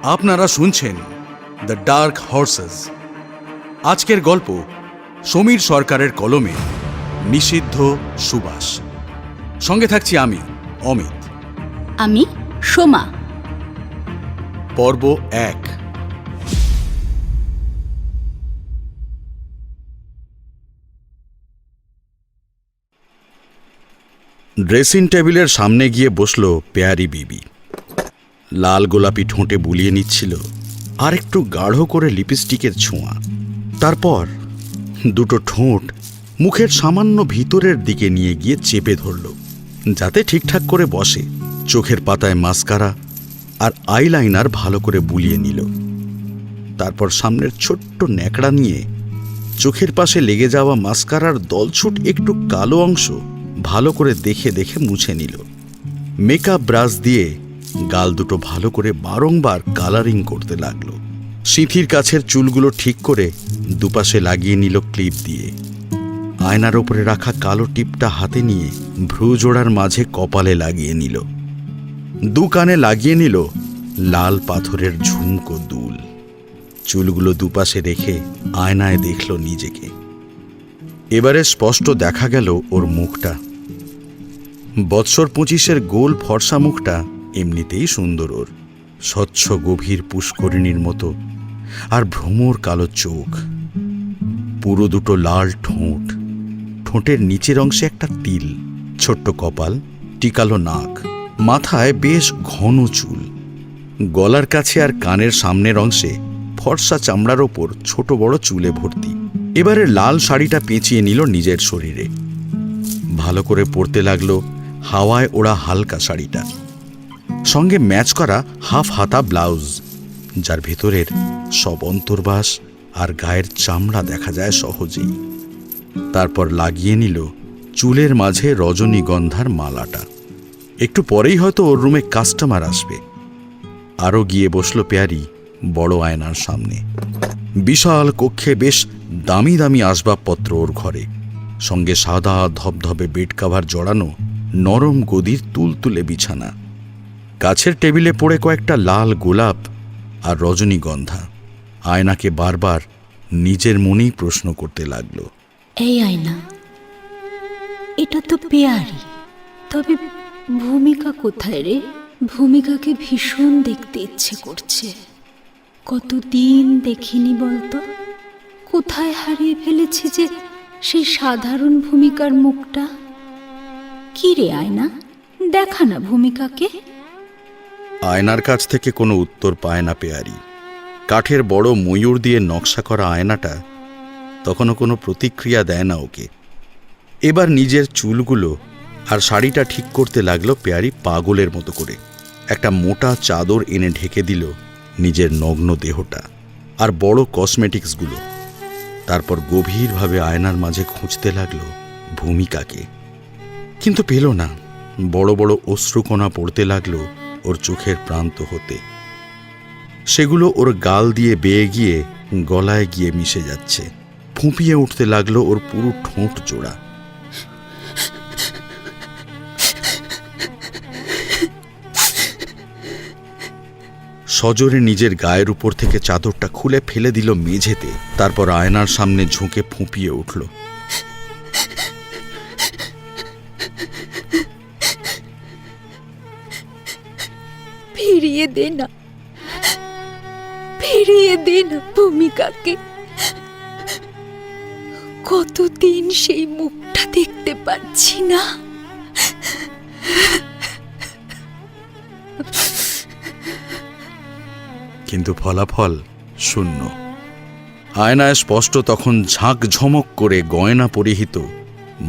আপনারা শুনছেন the dark horse's. আজকের গল্প সমীর সরকারের কলমে নিষিদ্ধ সুবাস। সঙ্গে থাকছি আমি অমিত। আমি সোমা। পর্ব 1। ড্রেসিং টেবিলের সামনে গিয়ে বসল পেয়ারি বিবি। লাল গোলাপি ঠোঁটে বুলিয়ে নিচ্ছিল আর একটু গাঢ় করে লিপস্টিকের ছোঁয়া। তারপর দুটো ঠোঁট মুখের সামান্য ভিতরের দিকে নিয়ে গিয়ে চেপে ধরল, যাতে ঠিকঠাক করে বসে। চোখের পাতায় মাস্কারা আর আইলাইনার ভালো করে বুলিয়ে নিল। তারপর সামনের ছোট্ট ন্যাকড়া নিয়ে চোখের পাশে লেগে যাওয়া মাস্কারার দলছুট একটু কালো অংশ ভালো করে দেখে দেখে মুছে নিল। মেকআপ ব্রাশ দিয়ে গাল দুটো ভালো করে বারংবার কালারিং করতে লাগলো। সিঁথির কাছের চুলগুলো ঠিক করে দুপাশে লাগিয়ে নিল ক্লিপ দিয়ে। আয়নার ওপরে রাখা কালো টিপটা হাতে নিয়ে ভ্রু জোড়ার মাঝে কপালে লাগিয়ে নিল। দু কানে লাগিয়ে নিল লাল পাথরের ঝুমকো দুল। চুলগুলো দুপাশে রেখে আয়নায় দেখল নিজেকে। এবারে স্পষ্ট দেখা গেল ওর মুখটা। বৎসর 25-এর গোল ফর্সা মুখটা এমনিতেই সুন্দর ওর, স্বচ্ছ গভীর পুষ্করিণীর মতো, আর ভ্রমর কালো চোখ, পুরো দুটো লাল ঠোঁট, ঠোঁটের নিচের অংশে একটা তিল, ছোট্ট কপাল, টিকালো নাক, মাথায় বেশ ঘন চুল, গলার কাছে আর কানের সামনের অংশে ফর্সা চামড়ার ওপর ছোট বড় চুলে ভর্তি। এবারে লাল শাড়িটা পেঁচিয়ে নিল নিজের শরীরে। ভালো করে পরতে লাগলো হাওয়ায় ওড়া হালকা শাড়িটা, সঙ্গে ম্যাচ করা হাফ হাতা ব্লাউজ, যার ভেতরের সব অন্তর্বাস আর গায়ের চামড়া দেখা যায় সহজেই। তারপর লাগিয়ে নিল চুলের মাঝে রজনীগন্ধার মালাটা। একটু পরেই হয়তো ওর রুমে কাস্টমার আসবে। আরও গিয়ে বসল পেয়ারি বড় আয়নার সামনে। বিশাল কক্ষে বেশ দামি দামি আসবাবপত্র ওর ঘরে, সঙ্গে সাদা ধবধবে বেড কাভার জড়ানো নরম গদির তুলতুলে বিছানা। কাছের টেবিলে পড়ে কয়েকটা লাল গোলাপ আর রজনীগন্ধা। আয়নাকে বারবার নিজের মনেই প্রশ্ন করতে লাগলো, এই আয়না, এটা তো পেয়ারি, তবে ভূমিকা কোথায় রে? ভূমিকাকে ভীষণ দেখতে ইচ্ছে করছে। কতদিন দেখিনি বলতো? কোথায় হারিয়ে ফেলেছি যে সেই সাধারণ ভূমিকার মুখটা? কি রে আয়না, দেখা না ভূমিকাকে। আয়নার কাছ থেকে কোনো উত্তর পায় না পেয়ারি। কাঠের বড় ময়ূর দিয়ে নকশা করা আয়নাটা তখনও কোনো প্রতিক্রিয়া দেয় না ওকে। এবার নিজের চুলগুলো আর শাড়িটা ঠিক করতে লাগলো পেয়ারি পাগলের মতো করে। একটা মোটা চাদর এনে ঢেকে দিল নিজের নগ্ন দেহটা আর বড় কসমেটিক্সগুলো। তারপর গভীরভাবে আয়নার মাঝে খুঁজতে লাগলো ভূমিকাকে, কিন্তু পেল না। বড় বড় অশ্রুকণা পড়তে লাগলো ওর চোখের প্রান্ত হতে। সেগুলো ওর গাল দিয়ে বেয়ে গিয়ে গলায় গিয়ে মিশে যাচ্ছে। ফুঁপিয়ে উঠতে লাগলো ওর পুরো ঠোঁট জোড়া। সজোরে নিজের গায়ের উপর থেকে চাদরটা খুলে ফেলে দিল মেঝেতে। তারপর আয়নার সামনে ঝুঁকে ফুঁপিয়ে উঠল। ফিরিয়ে দে না, ফিরিয়ে দে না ভূমিকাকে। কতদিন সেই মুখটা দেখতে পাচ্ছি না। কিন্তু ফলাফল শূন্য। আয়নায় স্পষ্ট তখন ঝাঁকঝমক করে গয়না পরিহিত,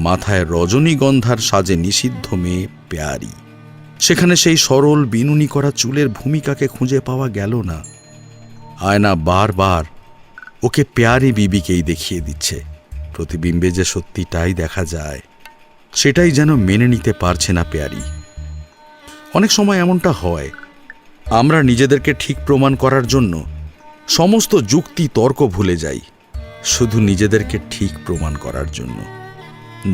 মাথায় রজনীগন্ধার সাজে নিষিদ্ধ মেয়ে পেয়ারি। সেখানে সেই সরল বিনুনি করা চুলের ভূমিকাকে খুঁজে পাওয়া গেল না। আয়না বারবার ওকে পেয়ারি বিবিকেই দেখিয়ে দিচ্ছে। প্রতিবিম্বে যে সত্যিটাই দেখা যায়, সেটাই যেন মেনে নিতে পারছে না পেয়ারি। অনেক সময় এমনটা হয়, আমরা নিজেদেরকে ঠিক প্রমাণ করার জন্য সমস্ত যুক্তি তর্ক ভুলে যাই, শুধু নিজেদেরকে ঠিক প্রমাণ করার জন্য।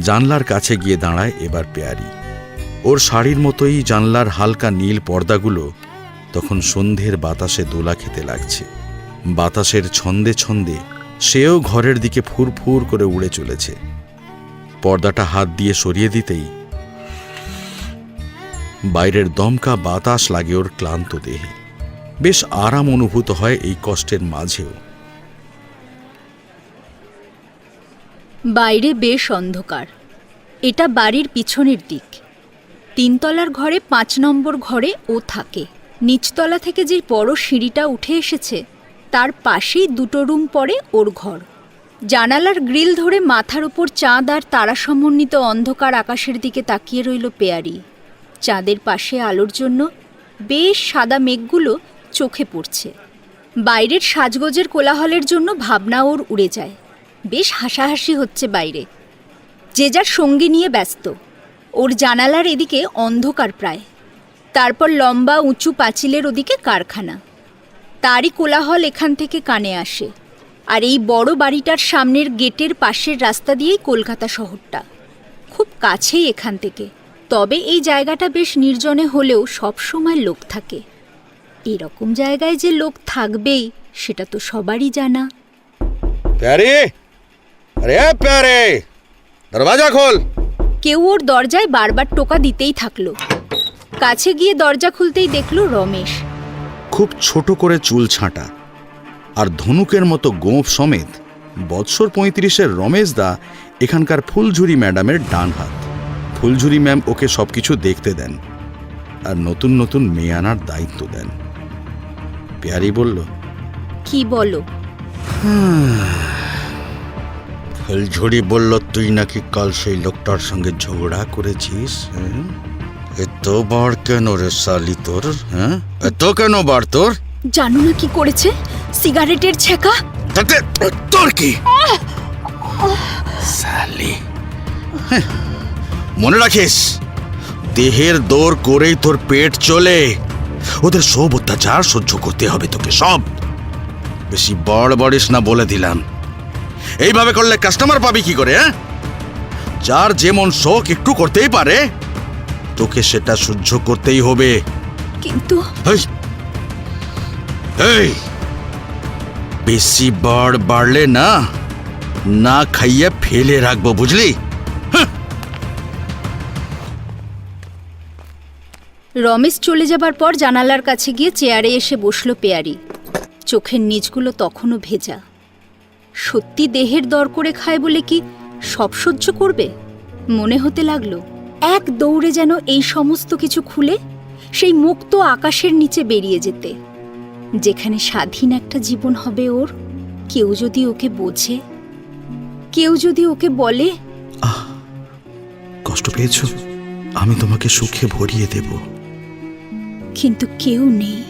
জানলার কাছে গিয়ে দাঁড়ায় এবার পেয়ারি। ওর শাড়ির মতোই জানলার হালকা নীল পর্দাগুলো তখন সন্ধ্যের বাতাসে দোলা খেতে লাগছে। বাতাসের ছন্দে ছন্দে সেও ঘরের দিকে ফুরফুর করে উড়ে চলেছে। পর্দাটা হাত দিয়ে সরিয়ে দিতেই বাইরের দমকা বাতাস লাগে ওর ক্লান্ত দেহে। বেশ আরাম অনুভূত হয় এই কষ্টের মাঝেও। বাইরে বেশ অন্ধকার। এটা বাড়ির পিছনের দিক। 3 তলার ঘরে 5 নম্বর ঘরে ও থাকে। নিচতলা থেকে যে বড় সিঁড়িটা উঠে এসেছে তার পাশেই 2টো রুম পড়ে ওর ঘর। জানালার গ্রিল ধরে মাথার উপর চাঁদ আর তারা সমন্বিত অন্ধকার আকাশের দিকে তাকিয়ে রইল পেয়ারি। চাঁদের পাশে আলোর জন্য বেশ সাদা মেঘগুলো চোখে পড়ছে। বাইরের সাজগোজের কোলাহলের জন্য ভাবনা ওর উড়ে যায়। বেশ হাসাহাসি হচ্ছে বাইরে। যে যার সঙ্গী নিয়ে ব্যস্ত। ওর জানালার এদিকে অন্ধকার প্রায়। তারপর লম্বা উঁচু পাঁচিলের ওদিকে কারখানা। তারই কোলাহল এখান থেকে কানে আসে। আর এই বড় বাড়িটার সামনের গেটের পাশের রাস্তা দিয়েই কলকাতা শহরটা। খুব কাছেই এখান থেকে। তবে এই জায়গাটা বেশ নির্জনে হলেও সব সময় লোক থাকে। এরকম জায়গায় যে লোক থাকবেই সেটা তো সবারই জানা। প্যারে, আরে প্যারে, দরজা খোল। কেউ ওর দরজায় বারবার টোকা দিতেই থাকলো। কাছে গিয়ে দরজা খুলতেই দেখলো রমেশ। খুব ছোট করে চুল ছাঁটা আর ধনুকের মতো গোঁফ সমেত বৎসর 35-এর রমেশ দা এখানকার ফুলঝুরি ম্যাডামের ডান হাত। ফুলঝুরি ম্যাম ওকে সবকিছু দেখতে দেন আর নতুন নতুন মেয়ে আনার দায়িত্ব দেন। প্যারি বলল, কি বলো? ফুলঝুরি বলল তুই নাকি কাল সেই লোকটার সঙ্গে ঝগড়া করেছিস। এত বার কেন রে শালি তোর? হ্যাঁ, এত কেন বার তোর? জানো না কি করেছে? সিগারেটের ছেঁকা। তাতে তোর কি? শালি, মনে রাখিস, দেহের দৌড় করেই তোর পেট চলে। ওদের সব অত্যাচার সহ্য করতে হবে তোকে, সব। বেশি বড় বড়িস না বলে দিলাম। এইভাবে করলে কাস্টমার পাবি কি করে? হ্যাঁ, যার যেমন শোক একটু করতেই পারে, তোকে সেটা সহ্য করতেই হবে। কিন্তু এই বেশি বাড় বাড়লে না না খাইয়ে ফেলে রাখবো, বুঝলি? রমেশ চলে যাবার পর জানালার কাছে গিয়ে চেয়ারে এসে বসলো পেয়ারি। চোখের নিচগুলো তখনও ভেজা। সত্যি দেহের দর করে খায় বলে কি সব সহ্য করবে? মনে হতে লাগলো এক দৌড়ে যেন এই সমস্ত কিছু খুলে সেই মুক্ত আকাশের নিচে বেরিয়ে যেতে, যেখানে স্বাধীন একটা জীবন হবে ওর। কেউ যদি ওকে বোঝে, কেউ যদি ওকে বলে, কষ্ট পেয়েছো, আমি তোমাকে সুখে ভরিয়ে দেব। কিন্তু কেউ নেই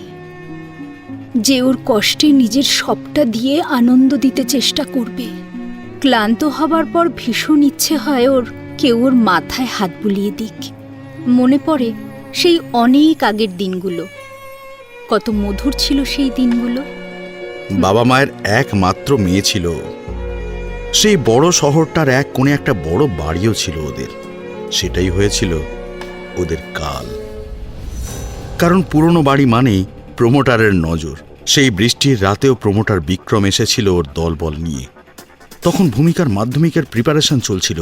যে ওর কষ্টে নিজের সবটা দিয়ে আনন্দ দিতে চেষ্টা করবে। ক্লান্ত হবার পর ভীষণ ইচ্ছে হয় ওর কেউ ওর মাথায় হাত বুলিয়ে দিক। মনে পড়ে সেই অনেক আগের দিনগুলো। কত মধুর ছিল সেই দিনগুলো। বাবা মায়ের একমাত্র মেয়ে ছিল। সেই বড় শহরটার এক কোণে একটা বড় বাড়িও ছিল ওদের। সেটাই হয়েছিল ওদের কাল। কারণ পুরনো বাড়ি মানেই প্রমোটারের নজর। সেই বৃষ্টির রাতেও প্রমোটার বিক্রম এসেছিল ওর দলবল নিয়ে। তখন ভূমিকার মাধ্যমিকের প্রিপারেশন চলছিল।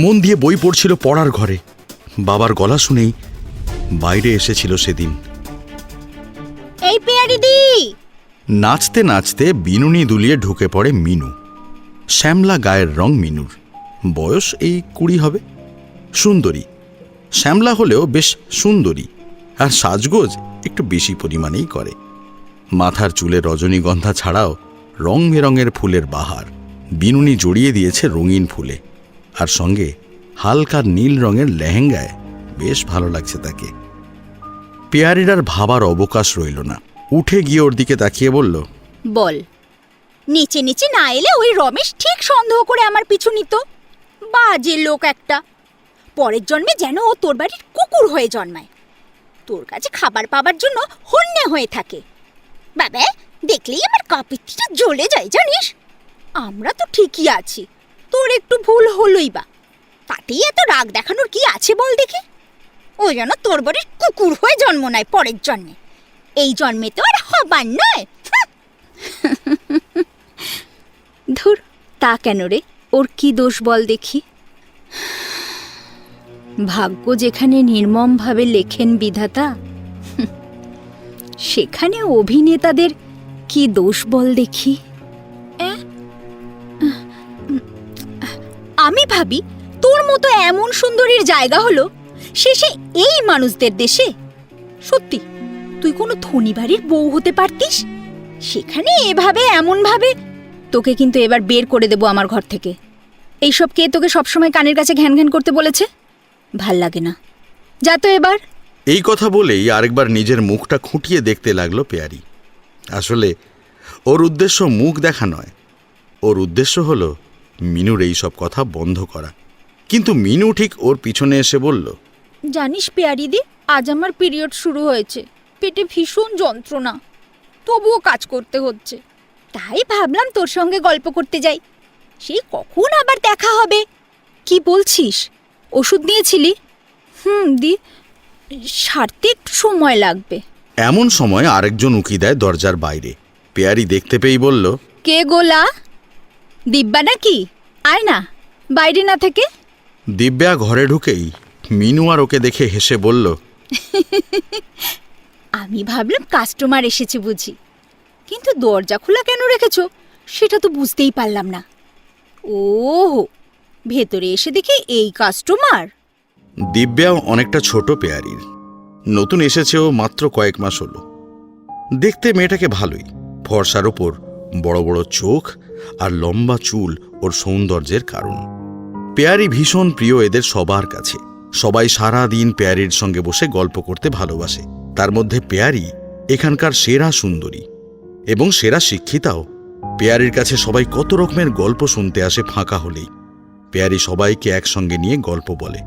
মন দিয়ে বই পড়ছিল পড়ার ঘরে। বাবার গলা শুনেই বাইরে এসেছিল সেদিন। এই পেয়ারি দি! নাচতে নাচতে বিনুনি দুলিয়ে ঢুকে পড়ে মিনু। শ্যামলা গায়ের রং মিনুর। বয়স এই 20 হবে। সুন্দরী। শ্যামলা হলেও বেশ সুন্দরী, আর সাজগোজ একটু বেশি পরিমাণেই করে। মাথার চুলে রজনীগন্ধা ছাড়াও রং বেরঙের ফুলের বাহার। বিনুনি জড়িয়ে দিয়েছে রঙিন ফুলে, আর সঙ্গে হালকা নীল রঙের লেহেঙ্গায় বেশ ভালো লাগছে তাকে। পেয়ারির আর ভাবার অবকাশ রইল না। উঠে গিয়ে ওর দিকে তাকিয়ে বলল, বল। নিচে নিচে না এলে ওই রমেশ ঠিক সন্দেহ করে আমার পিছু নিত। বাজে লোক একটা। পরের জন্মে যেন ও তোর বাড়ির কুকুর হয়ে জন্মায়, তোর কাছে খাবার পাবার জন্য হন্যে হয়ে থাকে। বাবা, দেখলেই আমার কাপিটা জ্বলে যায় জানিস। আমরা তো ঠিকই আছি, তোর একটু ভুল হলোই বা, তাতেই এত রাগ দেখানোর কি আছে বল দেখি? ও যেন তোর বাড়ির কুকুর হয়ে জন্ম নেয় পরের জন্মে। এই জন্মে তো আর হবার নয়। ধুর, তা কেন রে? ওর কি দোষ বল দেখি? ভাগ্য যেখানে নির্মমভাবে লেখেন বিধাতা, সেখানে অভিনেতাদের কি দোষ বল দেখি। আমি ভাবি তোর মতো এমন সুন্দরীর জায়গা হলো শেষে এই মানুষদের দেশে। সত্যি তুই কোনো ধনী বাড়ির বউ হতে পারতিস, সেখানে এভাবে এমন ভাবে। তোকে কিন্তু এবার বের করে দেবো আমার ঘর থেকে। এইসব কে তোকে সবসময় কানের কাছে ঘ্যান ঘ্যান করতে বলেছে? ভাল লাগে না, যা তো এবার। এই কথা বলেই আরেকবার নিজের মুখটা খুঁটিয়ে দেখতে লাগলো পেয়ারি। আসলে ওর উদ্দেশ্য মুখ দেখা নয়, ওর উদ্দেশ্য হলো মিনুর এই সব কথা বন্ধ করা। কিন্তু মিনু ঠিক ওর পিছনে এসে বলল, জানিস পেয়ারিদি, আজ আমার পিরিয়ড শুরু হয়েছে, পেটে ভীষণ যন্ত্রণা, তবুও কাজ করতে হচ্ছে। তাই ভাবলাম তোর সঙ্গে গল্প করতে যাই, সেই কখন আবার দেখা হবে। কি বলছিস? ওষুধ নিয়েছিলি? দি, সারতে একটু সময় লাগবে। এমন সময় আরেকজন উকি দেয় দরজার বাইরে। পেয়ারি দেখতে পেয়েই বলল, কে গোলা? দিব্যা নাকি? আয় না, বাইরে না থেকে। দিব্যা ঘরে ঢুকেই মিনু আর ওকে দেখে হেসে বলল, আমি ভাবলাম কাস্টমার এসেছে বুঝি, কিন্তু দরজা খোলা কেন রেখেছো সেটা তো বুঝতেই পারলাম না। ও, ভেতরে এসে দেখি এই কাস্টমার। দিব্যাও অনেকটা ছোট পেয়ারির, নতুন এসেছেও মাত্র কয়েক মাস হলো। দেখতে মেয়েটাকে ভালোই, ফর্সার ওপর বড় বড় চোখ আর লম্বা চুল ওর সৌন্দর্যের কারণ। পেয়ারি ভীষণ প্রিয় এদের সবার কাছে। সবাই সারা দিন পেয়ারির সঙ্গে বসে গল্প করতে ভালোবাসে। তার মধ্যে পেয়ারি এখানকার সেরা সুন্দরী এবং সেরা শিক্ষিতাও। পেয়ারির কাছে সবাই কত রকমের গল্প শুনতে আসে ফাঁকা হলেই। পেয়ারি সবাইকে একসঙ্গে নিয়ে গল্প বলে।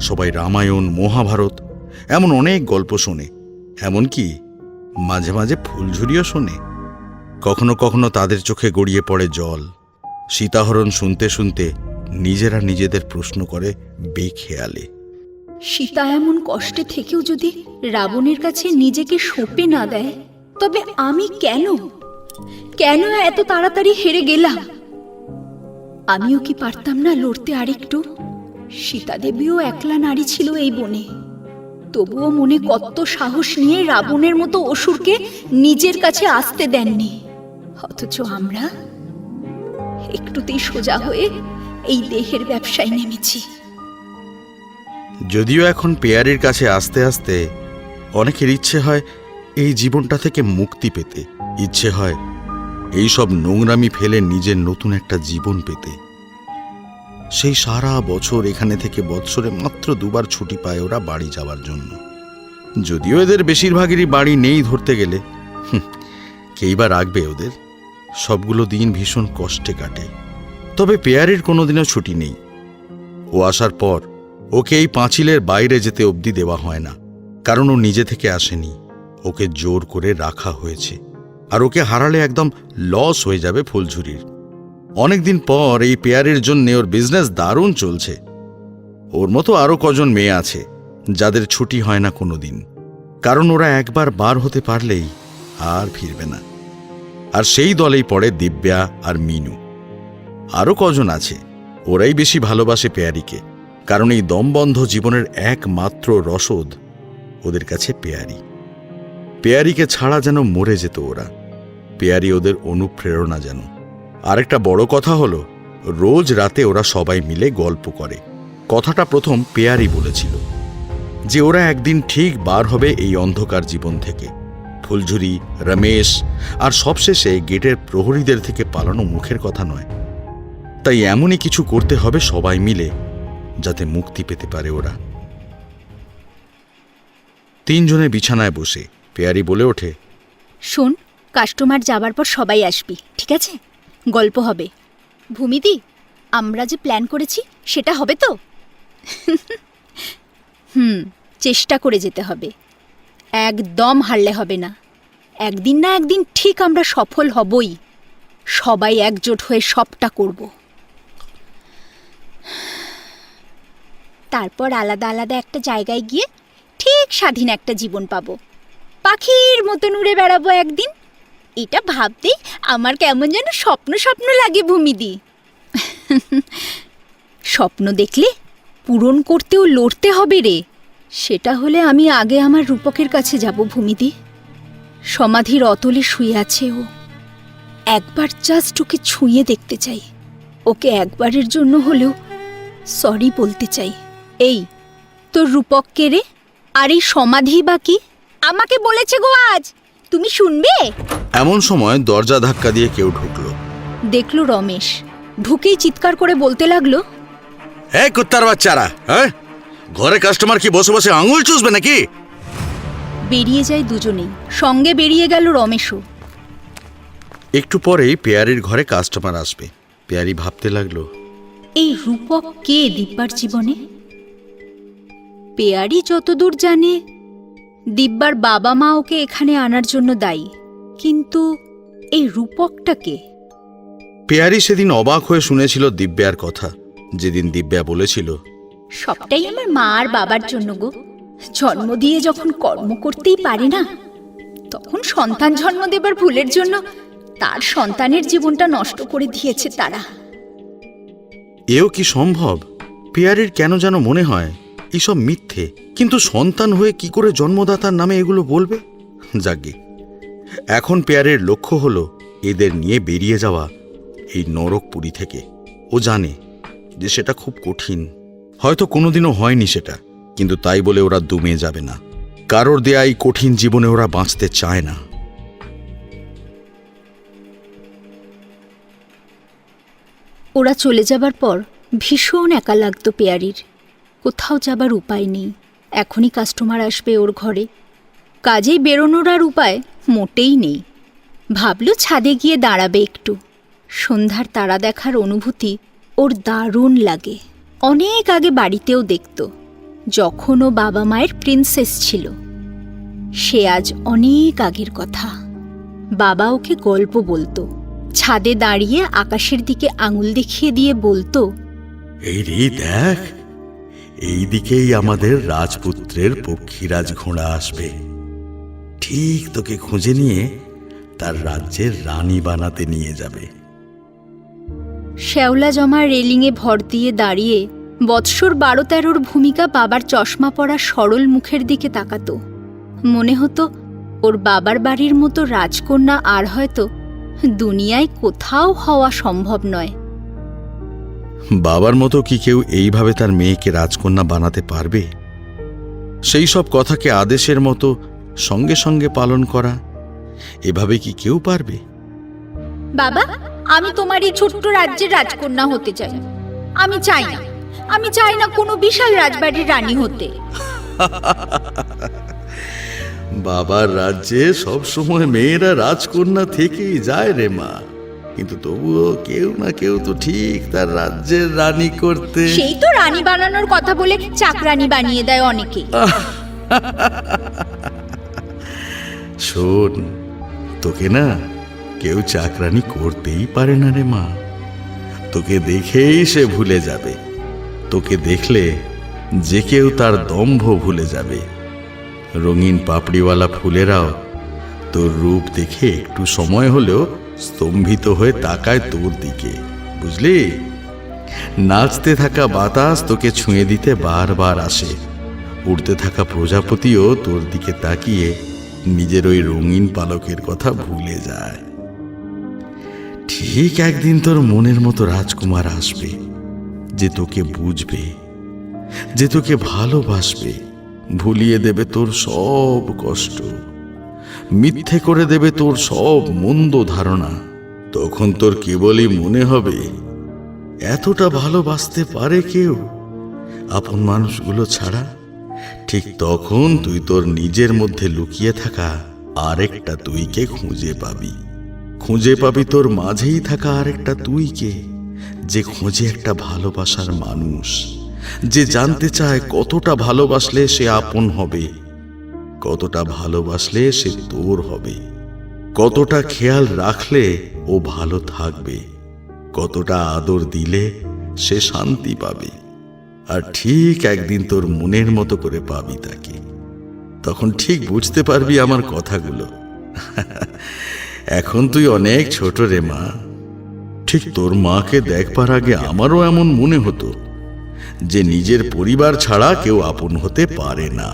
সবাই রামায়ণ, মহাভারত এমন অনেক গল্প শোনে, এমনকি মাঝে মাঝে ফুলঝুরিও শোনে। কখনো কখনো তাদের চোখে গড়িয়ে পড়ে জল। সীতাহরণ শুনতে শুনতে নিজেরা নিজেদের প্রশ্ন করে বেখেয়ালে, সীতা এমন কষ্টে থেকেও যদি রাবণের কাছে নিজেকে সঁপে না দেয়, তবে আমি কেন এত তাড়াতাড়ি হেরে গেলাম? আমিও কি পারতাম না লড়তে আরেকটু? সীতা দেবীও একলা নারী ছিল এই বনে, তবুও মনে কত সাহস নিয়ে রাবণের মতো অসুরকে নিজের কাছে আসতে দেননি। অথচ আমরা একটুতেই সোজা হয়ে এই দেহের ব্যবসায় নেমেছি। যদিও এখন পেয়ারির কাছে আস্তে আস্তে অনেকের ইচ্ছে হয় এই জীবনটা থেকে মুক্তি পেতে, ইচ্ছে হয় এই সব নোংরামি ফেলে নিজের নতুন একটা জীবন পেতে। সেই সারা বছর এখানে থেকে বৎসরে মাত্র 2 বার ছুটি পায় ওরা বাড়ি যাওয়ার জন্য। যদিও এদের বেশিরভাগেরই বাড়ি নেই ধরতে গেলে, কেই বা রাখবে ওদের? সবগুলো দিন ভীষণ কষ্টে কাটে। তবে পেয়ারির কোনোদিনও ছুটি নেই। ও আসার পর ওকে এই পাঁচিলের বাইরে যেতে অবধি দেওয়া হয় না, কারণ ও নিজে থেকে আসেনি, ওকে জোর করে রাখা হয়েছে। আর ওকে হারালে একদম লস হয়ে যাবে ফুলঝুরির। অনেকদিন পর এই পেয়ারির জন্য ওর বিজনেস দারুণ চলছে। ওর মতো আরও কজন মেয়ে আছে যাদের ছুটি হয় না কোনো দিন, কারণ ওরা একবার বার হতে পারলেই আর ফিরবে না। আর সেই দলেই পড়ে দিব্যা আর মিনু। আরও কজন আছে, ওরাই বেশি ভালোবাসে পেয়ারিকে, কারণ এই দমবন্ধ জীবনের একমাত্র রসদ ওদের কাছে পেয়ারি। পেয়ারিকে ছাড়া যেন মরে যেত ওরা। পেয়ারি ওদের অনুপ্রেরণা যেন। আরেকটা বড় কথা হলো, রোজ রাতে ওরা সবাই মিলে গল্প করে। কথাটা প্রথম পেয়ারি বলেছিল যে ওরা একদিন ঠিক বার হবে এই অন্ধকার জীবন থেকে। ফুলঝুরি, রমেশ আর সবশেষে গেটের প্রহরীদের থেকে পালানো মুখের কথা নয়। তাই এমনই কিছু করতে হবে সবাই মিলে, যাতে মুক্তি পেতে পারে ওরা। 3 জনে বিছানায় বসে পেয়ারি বলে ওঠে, শোন, কাস্টমার যাবার পর সবাই আসবি, ঠিক আছে? গল্প হবে। ভূমিদি, আমরা যে প্ল্যান করেছি সেটা হবে তো? চেষ্টা করে যেতে হবে, একদম হারলে হবে না। একদিন না একদিন ঠিক আমরা সফল হবই। সবাই একজোট হয়ে সবটা করব। তারপর আলাদা আলাদা একটা জায়গায় গিয়ে ঠিক স্বাধীন একটা জীবন পাবো। পাখির মতন উড়ে বেড়াবো একদিন। এটা ভাবতেই আমার কেমন যেন স্বপ্ন স্বপ্ন লাগে ভূমিদি। স্বপ্ন দেখলে পূরণ করতেও লড়তে হবে রে। সেটা হলে আমি আগে আমার রূপকের কাছে যাব ভূমিদি। সমাধির অতলে শুয়ে আছে ও। একবার জাস্ট ওকে ছুঁয়ে দেখতে চাই। ওকে একবারের জন্য হলেও সরি বলতে চাই। এই তোর রূপক কে রে? আর এই সমাধি বা কি? আমাকে বলেছে গো আজ, তুমি শুনবে? এমন সময় দরজা ধাক্কা দিয়ে কেউ ঢুকলো। দেখলো রমেশ। ঢুকেই চিৎকার করে বলতে লাগলো, এই কুত্তার বাচ্চারা, হ্যাঁ, ঘরে কাস্টমার কি বসে বসে আঙুল চুষবে নাকি? বেরিয়ে যায় দুজনেই। সঙ্গে বেরিয়ে গেল রমেশও। একটু পরেই পেয়ারির ঘরে কাস্টমার আসবে। পেয়ারি ভাবতে লাগলো, এই রূপক কে দিব্যার জীবনে? পেয়ারি যতদূর জানে দিব্যার বাবা মা ওকে এখানে আনার জন্য দায়ী, কিন্তু এই রূপকটা কে? পেয়ারি সেদিন অবাক হয়ে শুনেছিল দিব্যার কথা। যেদিন দিব্যা বলেছিল, সবটাই আমার মা আর বাবার জন্য গো। জন্ম দিয়ে যখন কর্ম করতেই পারে না, তখন সন্তান জন্ম দেবার ভুলের জন্য তার সন্তানের জীবনটা নষ্ট করে দিয়েছে তারা। এও কি সম্ভব? পেয়ারির কেন যেন মনে হয় এসব মিথ্যে, কিন্তু সন্তান হয়ে কি করে জন্মদাতার নামে এগুলো বলবে? যাগে, এখন পেয়ারের লক্ষ্য হলো এদের নিয়ে বেরিয়ে যাওয়া এই নরকপুরী থেকে। ও জানে যে সেটা খুব কঠিন, হয়তো কোনোদিনও হয়নি সেটা, কিন্তু তাই বলে ওরা দমে যাবে না। কারোর দেয়া এই কঠিন জীবনে ওরা বাঁচতে চায় না। ওরা চলে যাবার পর ভীষণ একা লাগতো পেয়ারির। কোথাও যাবার উপায় নেই। এখনই কাস্টমার আসবে ওর ঘরে, কাজেই বেরোনোর আর উপায় মোটেই নেই। ভাবলো ছাদে গিয়ে দাঁড়াবে একটু। সন্ধ্যার তারা দেখার অনুভূতি ওর দারুণ লাগে। অনেক আগে বাড়িতেও দেখত, যখন ও বাবা মায়ের প্রিন্সেস ছিল। সে আজ অনেক আগের কথা। বাবা ওকে গল্প বলতো, ছাদে দাঁড়িয়ে আকাশের দিকে আঙুল দেখিয়ে দিয়ে বলতো, এই রে দেখ, এই দিকেই আমাদের রাজপুত্রের পক্ষীরাজ ঘোড়া আসবে। ঠিক তোকে খুঁজে নিয়ে তার রাজ্যের রানী বানাতে নিয়ে যাবে। শ্যাওলা জমা রেলিংয়ে ভর দিয়ে দাঁড়িয়ে বৎসর 12-13-র ভূমিকা বাবার চশমা পরা সরল মুখের দিকে তাকাতো। মনে হতো ওর বাবার বাড়ির মতো রাজকন্যা আর হয়তো দুনিয়ায় কোথাও হওয়া সম্ভব নয়। বাবার মতো কি কেউ এইভাবে তার মেয়েকে রাজকন্যা বানাতে পারবে? সেই সব কথাকে আদেশের মতো সঙ্গে সঙ্গে পালন করা, এভাবে কি কেউ পারবে? বাবা, আমি তোমার এই ছোট্ট রাজ্যের রাজকন্যা হতে চাই। আমি চাই না কোনো বিশাল রাজবাড়ির রানী হতে। বাবার রাজ্যে সব সময় মেয়েরা রাজকন্যা থেকেই যায় রে মা, কিন্তু তবুও কেউ না কেউ তো ঠিক তার রাজ্যের রানী করতে। সেই তো রানী বানানোর কথা বলে চাকরানী বানিয়ে দেয় অনেকে। শোন, তোকে না কেউ চাকরানি করতেই পারে না রে মা। তোকে দেখেই সে ভুলে যাবে। তোকে দেখলে যে কেউ তার দম্ভ ভুলে যাবে। রঙিন পাপড়িওয়ালা ফুলেরাও তোর রূপ দেখে একটু সময় হলেও স্তম্ভিত হয়ে তাকায় তোর দিকে, বুঝলি? নাচতে থাকা বাতাস তোকে ছুঁয়ে দিতে বারবার আসে। উড়তে থাকা প্রজাপতিও তোর দিকে তাকিয়ে নিজের ওই রঙিন পালকের কথা ভুলে যায়। ঠিক একদিন তোর মনের মতো রাজকুমার আসবে, যে তোকে বুঝবে, যে তোকে ভালোবাসবে, ভুলিয়ে দেবে তোর সব কষ্ট, মিথ্যে করে দেবে তোর সব মন্দ ধারণা। তখন তোর কেবলই মনে হবে এতটা ভালোবাসতে পারে কেউ আপন মানুষগুলো ছাড়া। ঠিক তখন তুই তোর নিজের মধ্যে লুকিয়ে থাকা আরেকটা তুইকে খুঁজে পাবি। খুঁজে পাবি তোর মাঝেই থাকা আরেকটা তুইকে, যে খোঁজে একটা ভালোবাসার মানুষ, যে জানতে চায় কতটা ভালোবাসলে সে আপন হবে, কতটা ভালোবাসলে সে তোর হবে, কতটা খেয়াল রাখলে ও ভালো থাকবে, কতটা আদর দিলে সে শান্তি পাবে। আর ঠিক একদিন তোর মনের মতো করে পাবি তাকে। তখন ঠিক বুঝতে পারবি আমার কথাগুলো। এখন তুই অনেক ছোট রে মা। ঠিক তোর মাকে দেখবার আগে আমারও এমন মনে হতো যে নিজের পরিবার ছাড়া কেউ আপন হতে পারে না।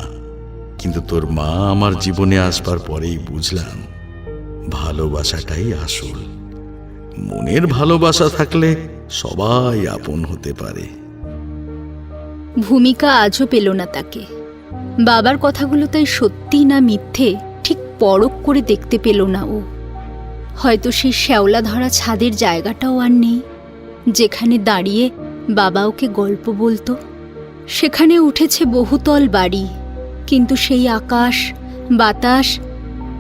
কিন্তু তোর মা আমার জীবনে আসবার পরেই বুঝলাম ভালোবাসাটাই আসল। মনের ভালোবাসা থাকলে সবাই আপন হতে পারে। ভূমিকা আজও পেল না তাকে। বাবার কথাগুলো তাই সত্যি না মিথ্যে ঠিক পরখ করে দেখতে পেল না ও। হয়তো সেই শ্যাওলা ধরা ছাদের জায়গাটাও আর নেই, যেখানে দাঁড়িয়ে বাবা ওকে গল্প বলতো। সেখানে উঠেছে বহুতল বাড়ি, কিন্তু সেই আকাশ বাতাস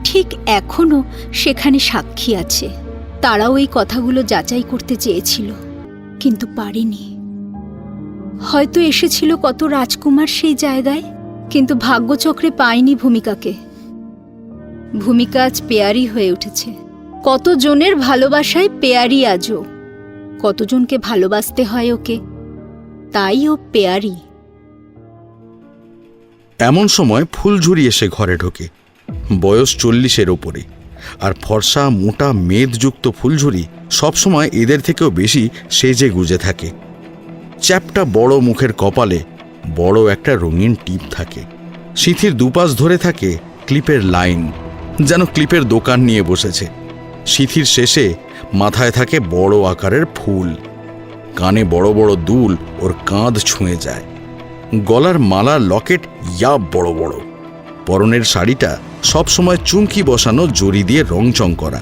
ঠিক এখনো সেখানে সাক্ষী আছে। তারাও এই কথাগুলো যাচাই করতে চেয়েছিল, কিন্তু পারেনি। হয়তো এসেছিল কত রাজকুমার সেই জায়গায়, কিন্তু ভাগ্যচক্রে পায়নি ভূমিকাকে। ভূমিকা আজ পেয়ারি হয়ে উঠেছে। কতজনের ভালোবাসায় পেয়ারি আজও। কতজনকে ভালোবাসতে হয় ওকে, তাই ও পেয়ারি। এমন সময় ফুলঝুরি এসে ঘরে ঢোকে। বয়স 40-এর ওপরে, আর ফর্সা মোটা মেদযুক্ত ফুলঝুরি সবসময় এদের থেকেও বেশি সেজে গুজে থাকে। চ্যাপটা বড় মুখের কপালে বড় একটা রঙিন টিপ থাকে। সিথির দুপাশ ধরে থাকে ক্লিপের লাইন, যেন ক্লিপের দোকান নিয়ে বসেছে। সিথির শেষে মাথায় থাকে বড় আকারের ফুল। কানে বড় বড় দুল ওর কাঁধ ছুঁয়ে যায়। গলার মালার লকেট ইয়াব বড় বড়। পরনের শাড়িটা সবসময় চুমকি বসানো জড়ি দিয়ে রংচং করা।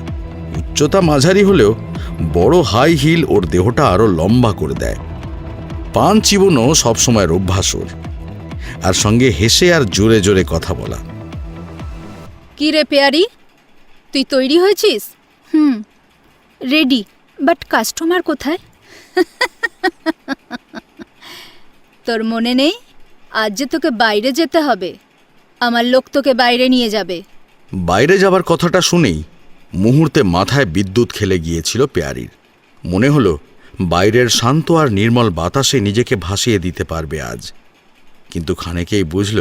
উচ্চতা মাঝারি হলেও বড় হাই হিল ওর দেহটা আরো লম্বা করে দেয়। পান চিবনও সবসময় অভ্যাস ওর, আর সঙ্গে হেসে আর জোরে জোরে কথা বলা। কি রে পেয়ারি, তুই তৈরি হয়েছিস? রেডি, বাট কাস্টমার কোথায়? তোর মনে নেই আজ যে তোকে বাইরে যেতে হবে? আমার লোক তোকে বাইরে নিয়ে যাবে। বাইরে যাবার কথাটা শুনেই মুহূর্তে মাথায় বিদ্যুৎ খেলে গিয়েছিল পেয়ারির। মনে হলো বাইরের শান্ত আর নির্মল বাতাসে নিজেকে ভাসিয়ে দিতে পারবে আজ। কিন্তু খানেকেই বুঝল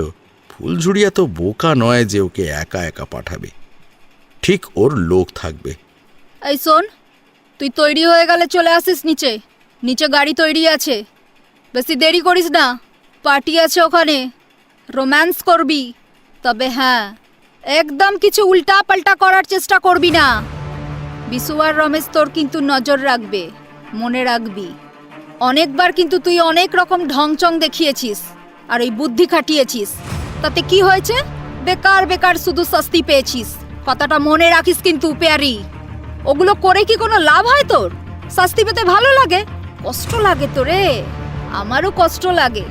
ফুলঝুরি এত বোকা নয় যে ওকে একা একা পাঠাবে। ঠিক ওর লোক থাকবে। এই শোন, তুই তৈরি হয়ে গেলে চলে আসিস নিচে। নিচে গাড়ি তৈরি আছে, বেশি দেরি করিস না। পার্টি আছে ওখানে, রোম্যান্স করবি। তবে হ্যাঁ, একদম কিছু উল্টা পাল্টা করার চেষ্টা করবি না। বিশু আর রমেশ তোর কিন্তু নজর রাখবে, মনে রাখবি। অনেকবার কিন্তু তুই অনেক রকম ঢংচং দেখিয়েছিস আর এই বুদ্ধি খাটিয়েছিস। তাতে কি হয়েছে? বেকার বেকার শুধু শাস্তি পেয়েছিস। কথাটা মনে রাখিস কিন্তু পেয়ারি। ওগুলো করে কি কোনো লাভ হয় তোর? শাস্তি পেতে ভালো লাগে? কষ্ট লাগে তো রে, আমারও কষ্ট লাগে।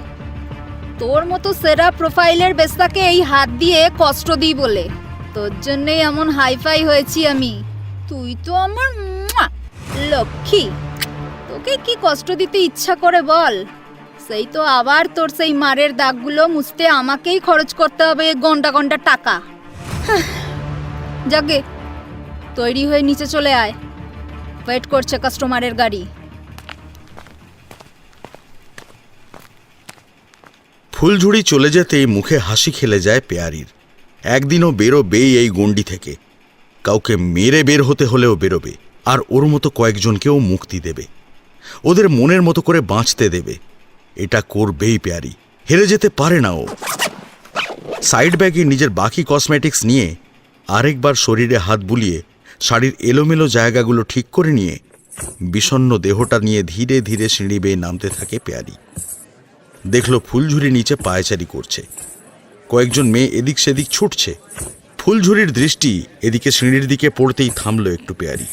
তোর মতো সেরা প্রোফাইলের বেস্তাকে এই হাত দিয়ে কষ্ট দিই বলে। তোর জন্যই এমন হাইফাই হয়েছি আমি। তুই তো আমার লক্ষ্মী। তোকে কি কষ্ট দিতে ইচ্ছা করে বল? সেই তো আবার তোর সেই মারের দাগগুলো মুছতে আমাকেই খরচ করতে হবে ঘন্টা ঘন্টা টাকা। যাকে তৈরি হয়ে নিচে চলে আয়, ওয়েট করছে কাস্টমারের গাড়ি। ফুলঝুরি চলে যেতেই মুখে হাসি খেলে যায় পেয়ারির। একদিনও বেরোবেই এই গণ্ডি থেকে। কাউকে মেরে বের হতে হলেও বেরোবে, আর ওর মতো কয়েকজনকেও মুক্তি দেবে। ওদের মনের মতো করে বাঁচতে দেবে। এটা করবেই পেয়ারি, হেরে যেতে পারে না ও। সাইড ব্যাগে নিজের বাকি কসমেটিক্স নিয়ে আরেকবার শরীরে হাত বুলিয়ে শাড়ির এলোমেলো জায়গাগুলো ঠিক করে নিয়ে বিষণ্ণ দেহটা নিয়ে ধীরে ধীরে সিঁড়ি বেয়ে নামতে থাকে পেয়ারি। দেখল ফুলঝুরি নিচে পায়চারি করছে। কয়েকজন মেয়ে এদিক সেদিক ছুটছে। ফুলঝুরির দৃষ্টি এদিকে সিঁড়ির দিকে পড়তেই থামল একটু পেয়ারি।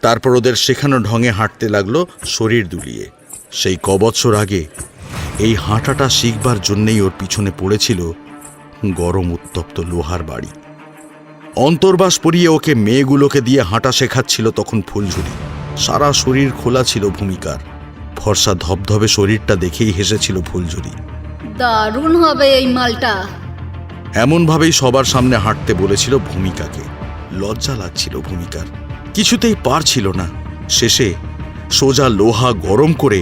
তারপর ওদের শেখানো ঢঙে হাঁটতে লাগলো শরীর দুলিয়ে। সেই কবৎসর আগে এই হাঁটাটা শিখবার জন্যেই ওর পিছনে পড়েছিল গরম উত্তপ্ত লোহার বাড়ি। অন্তর্বাস পরিয়ে ওকে মেয়েগুলোকে দিয়ে হাঁটা শেখাচ্ছিল তখন ফুলঝুরি। সারা শরীর খোলা ছিল ভূমিকার। ফর্সা ধবধবে শরীরটা দেখেই হেসেছিল ফুলঝুরি। দারুণ হবে এই মালটা। এমনভাবেই সবার সামনে হাঁটতে বলেছিল ভূমিকাকে। লজ্জা লাগছিল ভূমিকার, কিছুতেই পারছিল না। শেষে সোজা লোহা গরম করে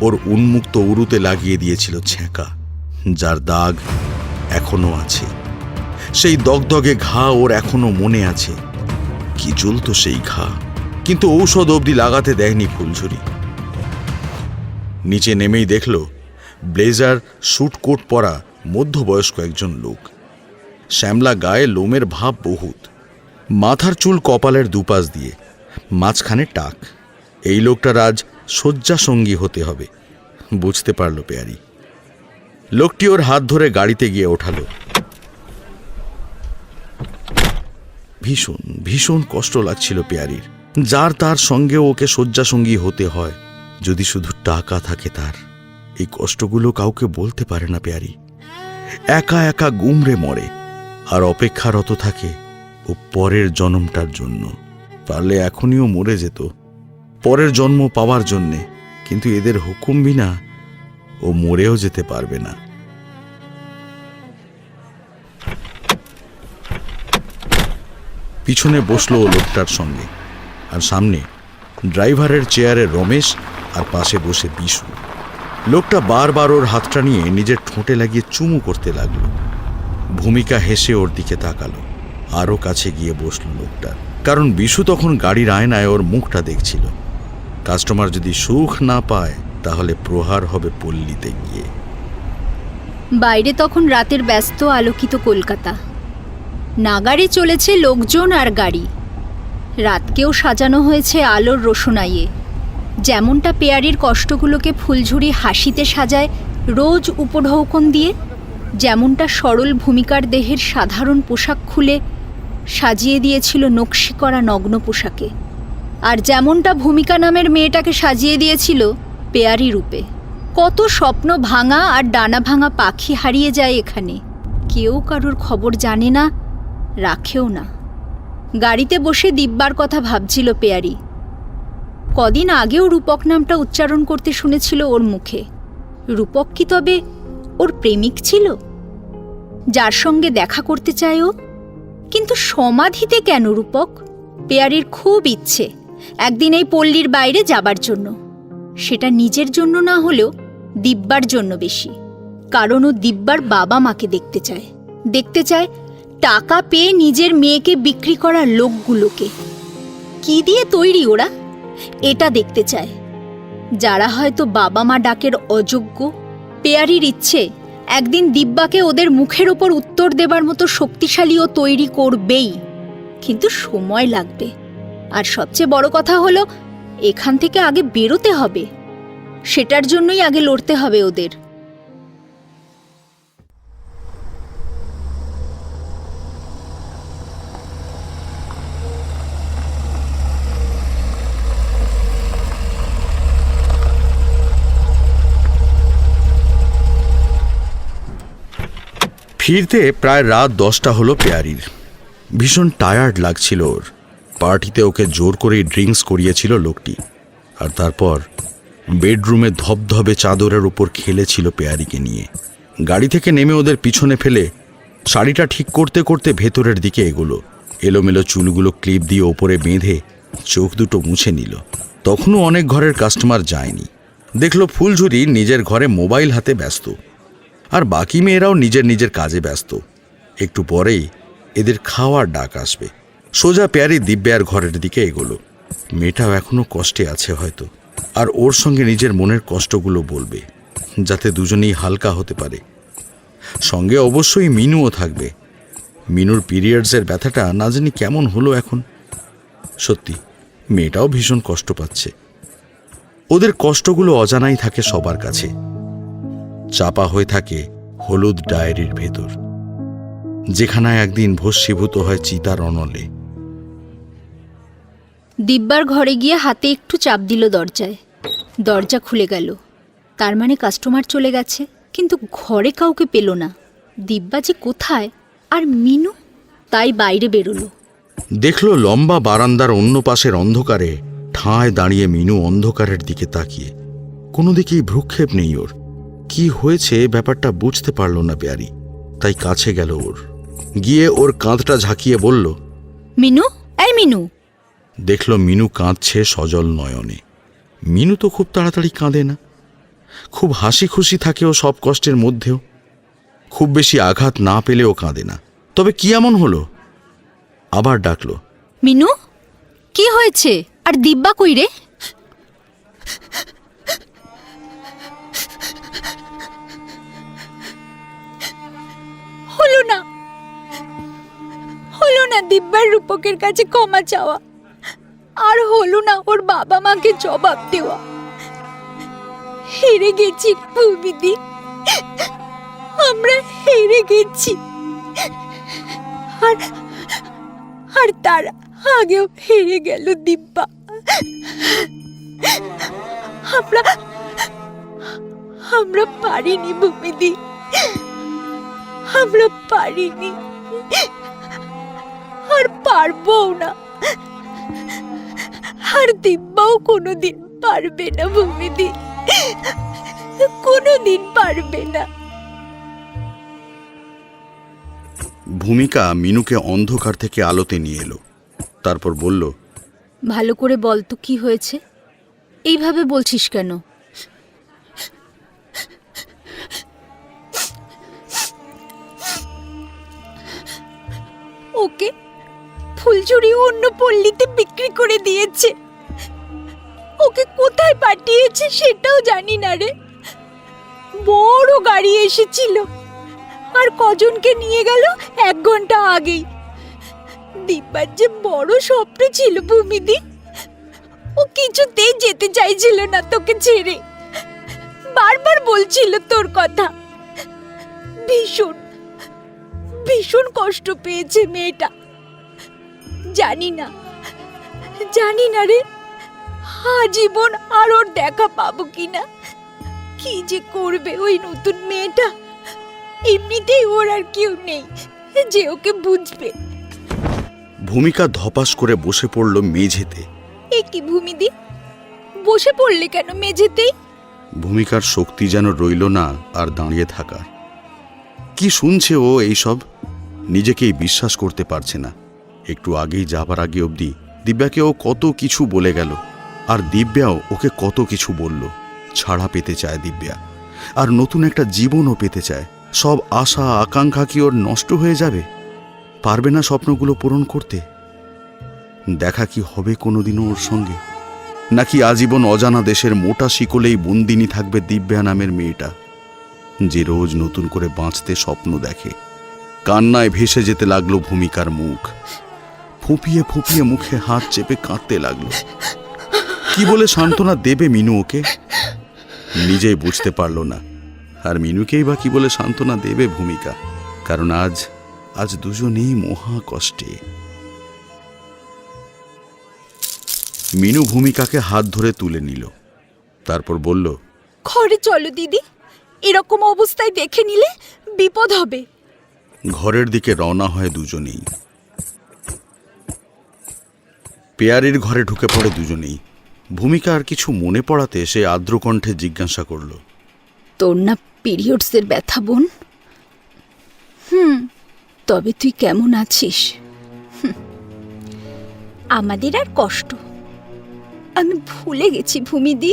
ওর উন্মুক্ত উরুতে লাগিয়ে দিয়েছিল ছ্যাঁকা, যার দাগ এখনো আছে। সেই দগদগে ঘা ওর এখনো মনে আছে। কি জ্বলতো সেই ঘা, কিন্তু ঔষধ অবধি লাগাতে দেয়নি ফুলঝুরি। নিচে নেমেই দেখল ব্লেজার স্যুট কোট পরা মধ্যবয়স্ক একজন লোক। শ্যামলা গায়ে লোমের ভাব বহুত, মাথার চুল কপালের দুপাশ দিয়ে, মাঝখানে টাক। এই লোকটার আজ শয্যাসঙ্গী হতে হবে, বুঝতে পারল পেয়ারি। লোকটি ওর হাত ধরে গাড়িতে গিয়ে ওঠালো। ভীষণ ভীষণ কষ্ট লাগছিল পেয়ারির। যার তার সঙ্গে ওকে শয্যাসঙ্গী হতে হয়, যদি শুধু টাকা থাকে তার। এই কষ্টগুলো কাউকে বলতে পারে না পেয়ারি। একা একা গুমরে মরে, আর অপেক্ষারত থাকে ও পরের জন্মটার জন্য। পারলে এখনইও মরে যেত পরের জন্ম পাওয়ার জন্যে, কিন্তু এদের হুকুম বিনা ও মরেও যেতে পারবে না। পিছনে বসলো ও লোকটার সঙ্গে, আর সামনে ড্রাইভারের চেয়ারে রমেশ, আর পাশে বসে বিশু। লোকটা বারবার ওর হাতটা নিয়ে নিজের ঠোঁটে লাগিয়ে চুমু করতে লাগলো। ভূমিকা হেসে ওর দিকে তাকালো, আরও কাছে গিয়ে বসল লোকটা, কারণ বিশু তখন গাড়ির আয়নায় ওর মুখটা দেখছিল। কাস্টমার যদি সুখ না পায় তাহলে প্রহার হবে পল্লীতে গিয়ে। বাইরে তখন রাতের ব্যস্ত আলোকিত কলকাতা। নাগাড়ে চলেছে লোকজন আর গাড়ি। রাতকেও সাজানো হয়েছে আলোর রোশনাইয়ে। যেমনটা পেয়ারির কষ্টগুলোকে ফুলঝুরি হাসিতে সাজায় রোজ উপঢৌকন দিয়ে, যেমনটা সরল ভূমিকার দেহের সাধারণ পোশাক খুলে সাজিয়ে দিয়েছিল নকশি করা নগ্ন পোশাকে, আর যেমনটা ভূমিকা নামের মেয়েটাকে সাজিয়ে দিয়েছিল পেয়ারি রূপে। কত স্বপ্ন ভাঙা আর ডানা ভাঙা পাখি হারিয়ে যায় এখানে, কেউ কারোর খবর জানে না, রাখেও না। গাড়িতে বসে দিব্যার কথা ভাবছিল পেয়ারি। কদিন আগেও রূপক নামটা উচ্চারণ করতে শুনেছিল ওর মুখে। রূপক কি তবে ওর প্রেমিক ছিল, যার সঙ্গে দেখা করতে চায় ও? কিন্তু সমাধিতে কেন রূপক? পেয়ারির খুব ইচ্ছে একদিন এই পল্লীর বাইরে যাবার জন্য। সেটা নিজের জন্য না হলেও দিব্যার জন্য বেশি, কারণ ও দিব্যার বাবা মাকে দেখতে চায়। দেখতে চায় টাকা পেয়ে নিজের মেয়েকে বিক্রি করা লোকগুলোকে। কি দিয়ে তৈরি ওরা, এটা দেখতে চায়। যারা হয়তো বাবা মা ডাকের অযোগ্য। পেয়ারির ইচ্ছে একদিন দিব্যাকে ওদের মুখের ওপর উত্তর দেবার মতো শক্তিশালী ও তৈরি করবেই, কিন্তু সময় লাগবে। আর সবচেয়ে বড় কথা হলো এখান থেকে আগে বেরোতে হবে। সেটার জন্যই আগে লড়তে হবে ওদের। ফিরতে প্রায় রাত 10টা হলো পেয়ারির। ভীষণ টায়ার্ড লাগছিল ওর। পার্টিতে ওকে জোর করেই ড্রিঙ্কস করিয়েছিল লোকটি, আর তারপর বেডরুমে ধবধবে চাদরের উপর খেলেছিল পেয়ারিকে নিয়ে। গাড়ি থেকে নেমে ওদের পিছনে ফেলে শাড়িটা ঠিক করতে করতে ভেতরের দিকে এগোলো। এলোমেলো চুলগুলো ক্লিপ দিয়ে ওপরে বেঁধে চোখ দুটো মুছে নিল। তখনও অনেক ঘরের কাস্টমার যায়নি। দেখলো ফুলঝুরি নিজের ঘরে মোবাইল হাতে ব্যস্ত, আর বাকি মেয়েরাও নিজের নিজের কাজে ব্যস্ত। একটু পরেই এদের খাওয়ার ডাক আসবে। সোজা পেয়ারি দিব্যার ঘরের দিকে এগোলো। মেয়েটাও এখনো কষ্টে আছে হয়তো, আর ওর সঙ্গে নিজের মনের কষ্টগুলো বলবে, যাতে দুজনেই হালকা হতে পারে। সঙ্গে অবশ্যই মিনুও থাকবে। মিনুর পিরিয়ডসের ব্যথাটা না জানি কেমন হলো এখন। সত্যি মেয়েটাও ভীষণ কষ্ট পাচ্ছে। ওদের কষ্টগুলো অজানাই থাকে সবার কাছে, চাপা হয়ে থাকে হলুদ ডায়েরির ভেতর, যেখানে একদিন ভস্মীভূত হয় চিতার অনলে। দিব্যার ঘরে গিয়ে হাতে একটু চাপ দিল দরজায়। দরজা খুলে গেল। তার মানে কাস্টমার চলে গেছে, কিন্তু ঘরে কাউকে পেল না। দিব্যা যে কোথায়, আর মিনু? তাই বাইরে বেরোলো। দেখলো লম্বা বারান্দার অন্য পাশের অন্ধকারে ঠায় দাঁড়িয়ে মিনু, অন্ধকারের দিকে তাকিয়ে। কোনো দিকেই ভ্রুক্ষেপ নেই ওর। কি হয়েছে ব্যাপারটা বুঝতে পারল না পেয়ারি, তাই কাছে গেল ওর। গিয়ে ওর কাঁধটা ঝাঁকিয়ে বলল, মিনু, এই মিনু। দেখল মিনু কাঁদছে সজল নয়নে। মিনু তো খুব তাড়াতাড়ি কাঁদে না, খুব হাসি খুশি থাকেও সব কষ্টের মধ্যেও। খুব বেশি আঘাত না পেলেও কাঁদে না। তবে কি এমন হলো? আবার ডাকলো। মিনু, কি হয়েছে? আর দিব্যা কই রে? হলো না দিব্যার রূপকের কাছে ক্ষমা চাওয়া, আর হলো না ওর বাবা মাকে জবাব দেওয়া। হেরে গেছি ভূমিদি, আমরা হেরে গেছি। আর আর তার আগেও হেরে গেল দিব্যা। আমরা আমরা পারিনি ভূমিদি, আমরা পারিনি, আর পারবো না। আর দিব্যাও কোনোদিন পারবে না ভূমিদি, কোনোদিন পারবে না। ভূমিকা মিনুকে অন্ধকার থেকে আলোতে নিয়ে এলো। তারপর বলল, ভালো করে বল তো কি হয়েছে? এইভাবে বলছিস কেন? ওকে ফুলঝুরি অন্য পল্লীতে বিক্রি করে দিয়েছে। ওকে কোথায় পাঠিয়েছে সেটাও জানি না রে। বড় গাড়ি এসেছিল, আর কজনকে নিয়ে গেল 1 ঘন্টা আগেই। দিব্যার যে বড় স্বপ্ন ছিল ভূমিদি, ও কিছুতেই যেতে চাইছিল না তোকে ছেড়ে। বারবার বলছিল তোর কথা। ভীষণ ভীষণ কষ্ট পেয়েছে মেয়েটা। জানি না রে, আজীবন আর ওর দেখা পাবো কিনা। কি যে করবে ওই নতুন মেয়েটা। এমনিতেই ওর আর কেউ নেই যে ওকে বুঝবে। ভূমিকা ধপাস করে বসে পড়ল মেঝেতে। এ কি ভূমিদি, বসে পড়লে কেন মেঝেতেই? ভূমিকার শক্তি যেন রইল না আর দাঁড়িয়ে থাকার। কি শুনছে ও এইসব? নিজেকেই বিশ্বাস করতে পারছে না। একটু আগেই যাবার আগে অবধি দিব্যাকে ও কত কিছু বলে গেল, আর দিব্যাও ওকে কত কিছু বলল। ছাড়া পেতে চায় দিব্যা, আর নতুন একটা জীবনও পেতে চায়। সব আশা আকাঙ্ক্ষা কি ওর নষ্ট হয়ে যাবে? পারবে না স্বপ্নগুলো পূরণ করতে? দেখা কি হবে কোনোদিনও ওর সঙ্গে? নাকি আজীবন অজানা দেশের মোটা শিকলেই বন্দিনী থাকবে দিব্যা নামের মেয়েটা, যে রোজ নতুন করে বাঁচতে স্বপ্ন দেখে? কান্নায় ভেসে যেতে লাগলো ভূমিকার মুখ। ফুঁপিয়ে ফুঁপিয়ে মুখে হাত চেপে কাঁদতে লাগলো। কি বলে সান্ত্বনা দেবে মিনু ওকে? নিজেই বুঝতে পারল না। আর মিনুকেই বা কি বলে সান্ত্বনা দেবে ভূমিকা? কারণ আজ দুজনেই মহা কষ্টে। মিনু ভূমিকাকে হাত ধরে তুলে নিল। তারপর বলল, ঘরে চলো দিদি, এরকম অবস্থায় দেখে নিলে বিপদ হবে। ঘরের দিকে রওনা হয় দুজনেই। পেয়ারির ঘরে ঢুকে পড়ে দুজনেই। ভূমিকা আর কিছু মনে পড়াতে সে আর্দ্রকণ্ঠে জিজ্ঞাসা করল, তোর না পিরিয়ডসের ব্যথা বোন? তবে তুই কেমন আছিস? আমাদের আর কষ্ট? আমি ভুলে গেছি ভূমিদি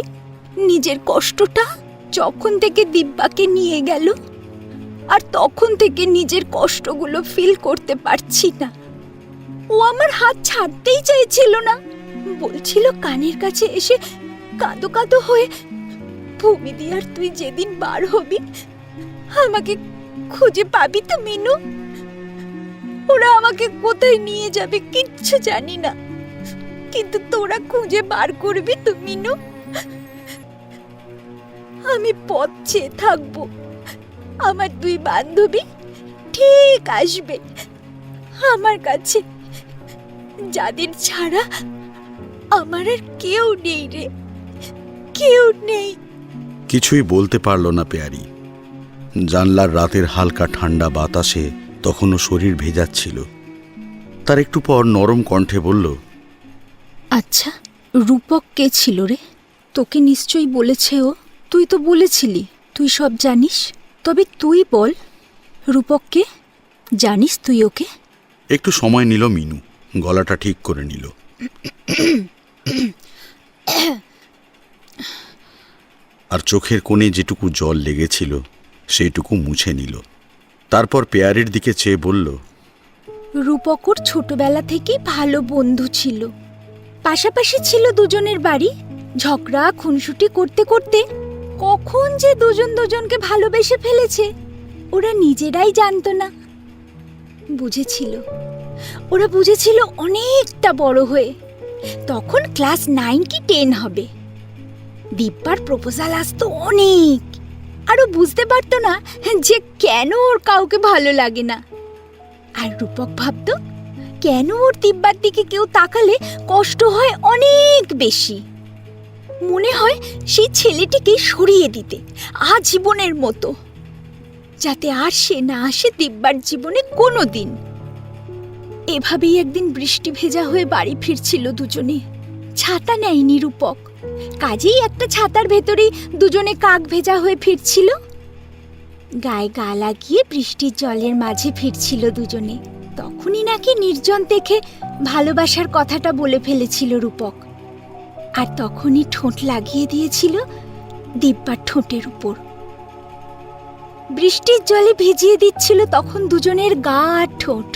নিজের কষ্টটা। যখন থেকে দিব্যাকে নিয়ে গেল, আর তখন থেকে নিজের কষ্টগুলো ফিল করতে পারছি না। ও আমার হাত ছাড়তেই চাইছিল না, বলছিল কানের কাছে এসে কাঁদো কাঁদো হয়ে, ভূমিদি আর তুই যেদিন বার হবি আমাকে খুঁজে পাবি তো মিনু। ওরা আমাকে কোথায় নিয়ে যাবে কিচ্ছু জানি না, কিন্তু তোরা খুঁজে বার করবি তো মিনু। আমি পথ চেয়ে থাকবো, আমার 2 বান্ধবী ঠিক আসবে আমার কাছে, যাদের ছাড়া আমার আর কেউ নেই রে, কেউ নেই। কিছুই বলতে পারল না পেয়ারি। জানলার রাতের হালকা ঠান্ডা বাতাসে তখনও শরীর ভেজাচ্ছিল। তার একটু পর নরম কণ্ঠে বলল, আচ্ছা, রূপক কে ছিল রে? তোকে নিশ্চয়ই বলেছে ও। তুই তো বলেছিলি তুই সব জানিস। তবে তুই বল, রূপককে জানিস তুই ওকে? একটু সময় নিল মিনু, গলাটা ঠিক করে নিল। আর চোখের কোণে যেটুকু জল লেগেছিল সেইটুকু মুছে নিল। তারপর পেয়ারির দিকে চেয়ে বলল, রূপক ওর ছোটবেলা থেকেই ভালো বন্ধু ছিল। পাশাপাশি ছিল দুজনের বাড়ি। ঝগড়া খুনসুটি করতে করতে কখন যে দুজন দুজনকে ভালোবেসে ফেলেছে ওরা নিজেরাই জানতো না। ওরা বুঝেছিল অনেকটা বড় হয়ে, তখন ক্লাস 9 কি 10 হবে। দিব্যার প্রপোজাল আসতো অনেক, আরও বুঝতে পারতো না যে কেন ওর কাউকে ভালো লাগে না। আর রূপক ভাবতো কেন ওর দিব্যার দিকে কেউ তাকালে কষ্ট হয় অনেক বেশি। মনে হয় সেই ছেলেটিকে সরিয়ে দিতে আজীবনের মতো, যাতে আর সে না আসে দিব্যার জীবনে কোনো দিন। এভাবেই একদিন বৃষ্টি ভেজা হয়ে বাড়ি ফিরছিল দুজনে। ছাতা নেয়নি রূপক, কাজেই একটা ছাতার ভেতরেই দুজনে কাক ভেজা হয়ে ফিরছিল। গায়ে গা লাগিয়ে বৃষ্টির জলের মাঝে ফিরছিল দুজনে। তখনই নাকি নির্জন দেখে ভালোবাসার কথাটা বলে ফেলেছিল রূপক, আর তখনই ঠোঁট লাগিয়ে দিয়েছিল দিব্যার ঠোঁটের উপর। বৃষ্টির জলে ভিজিয়ে দিচ্ছিল তখন দুজনের গা আর ঠোঁট।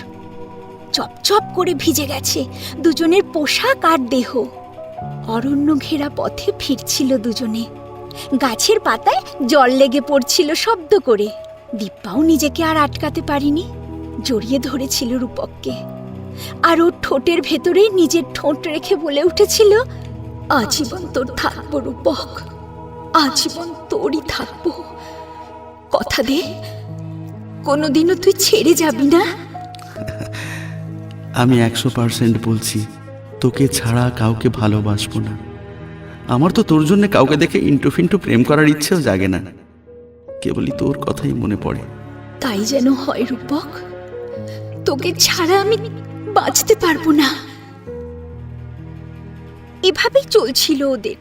চপচপ করে ভিজে গেছে দুজনের পোশাক আর দেহ। অরণ্য ঘেরা পথে ফিরছিল দুজনে। গাছের পাতায় জল লেগে পড়ছিল শব্দ করে। দিব্যাও নিজেকে আর আটকাতে পারিনি, জড়িয়ে ধরেছিল রূপককে। আর ওর ঠোঁটের ভেতরেই নিজের ঠোঁট রেখে বলে উঠেছিল, আজীবন তোর থাকবো রূপক, আজীবন তোরই থাকবো। কথা দে, কোনোদিনও তুই ছেড়ে যাবি না। আমি 100% বলছি, তোকে ছাড়া কাউকে ভালোবাসবো না। আমার তো তোর জন্য কাউকে দেখে ইন্টু ফিন্টু প্রেম করার ইচ্ছেও জাগে না, কেবলই তোর কথাই মনে পড়ে। তাই যেন হয় রূপক, তোকে ছাড়া আমি বাঁচতে পারবো না। এভাবেই চলছিল ওদের।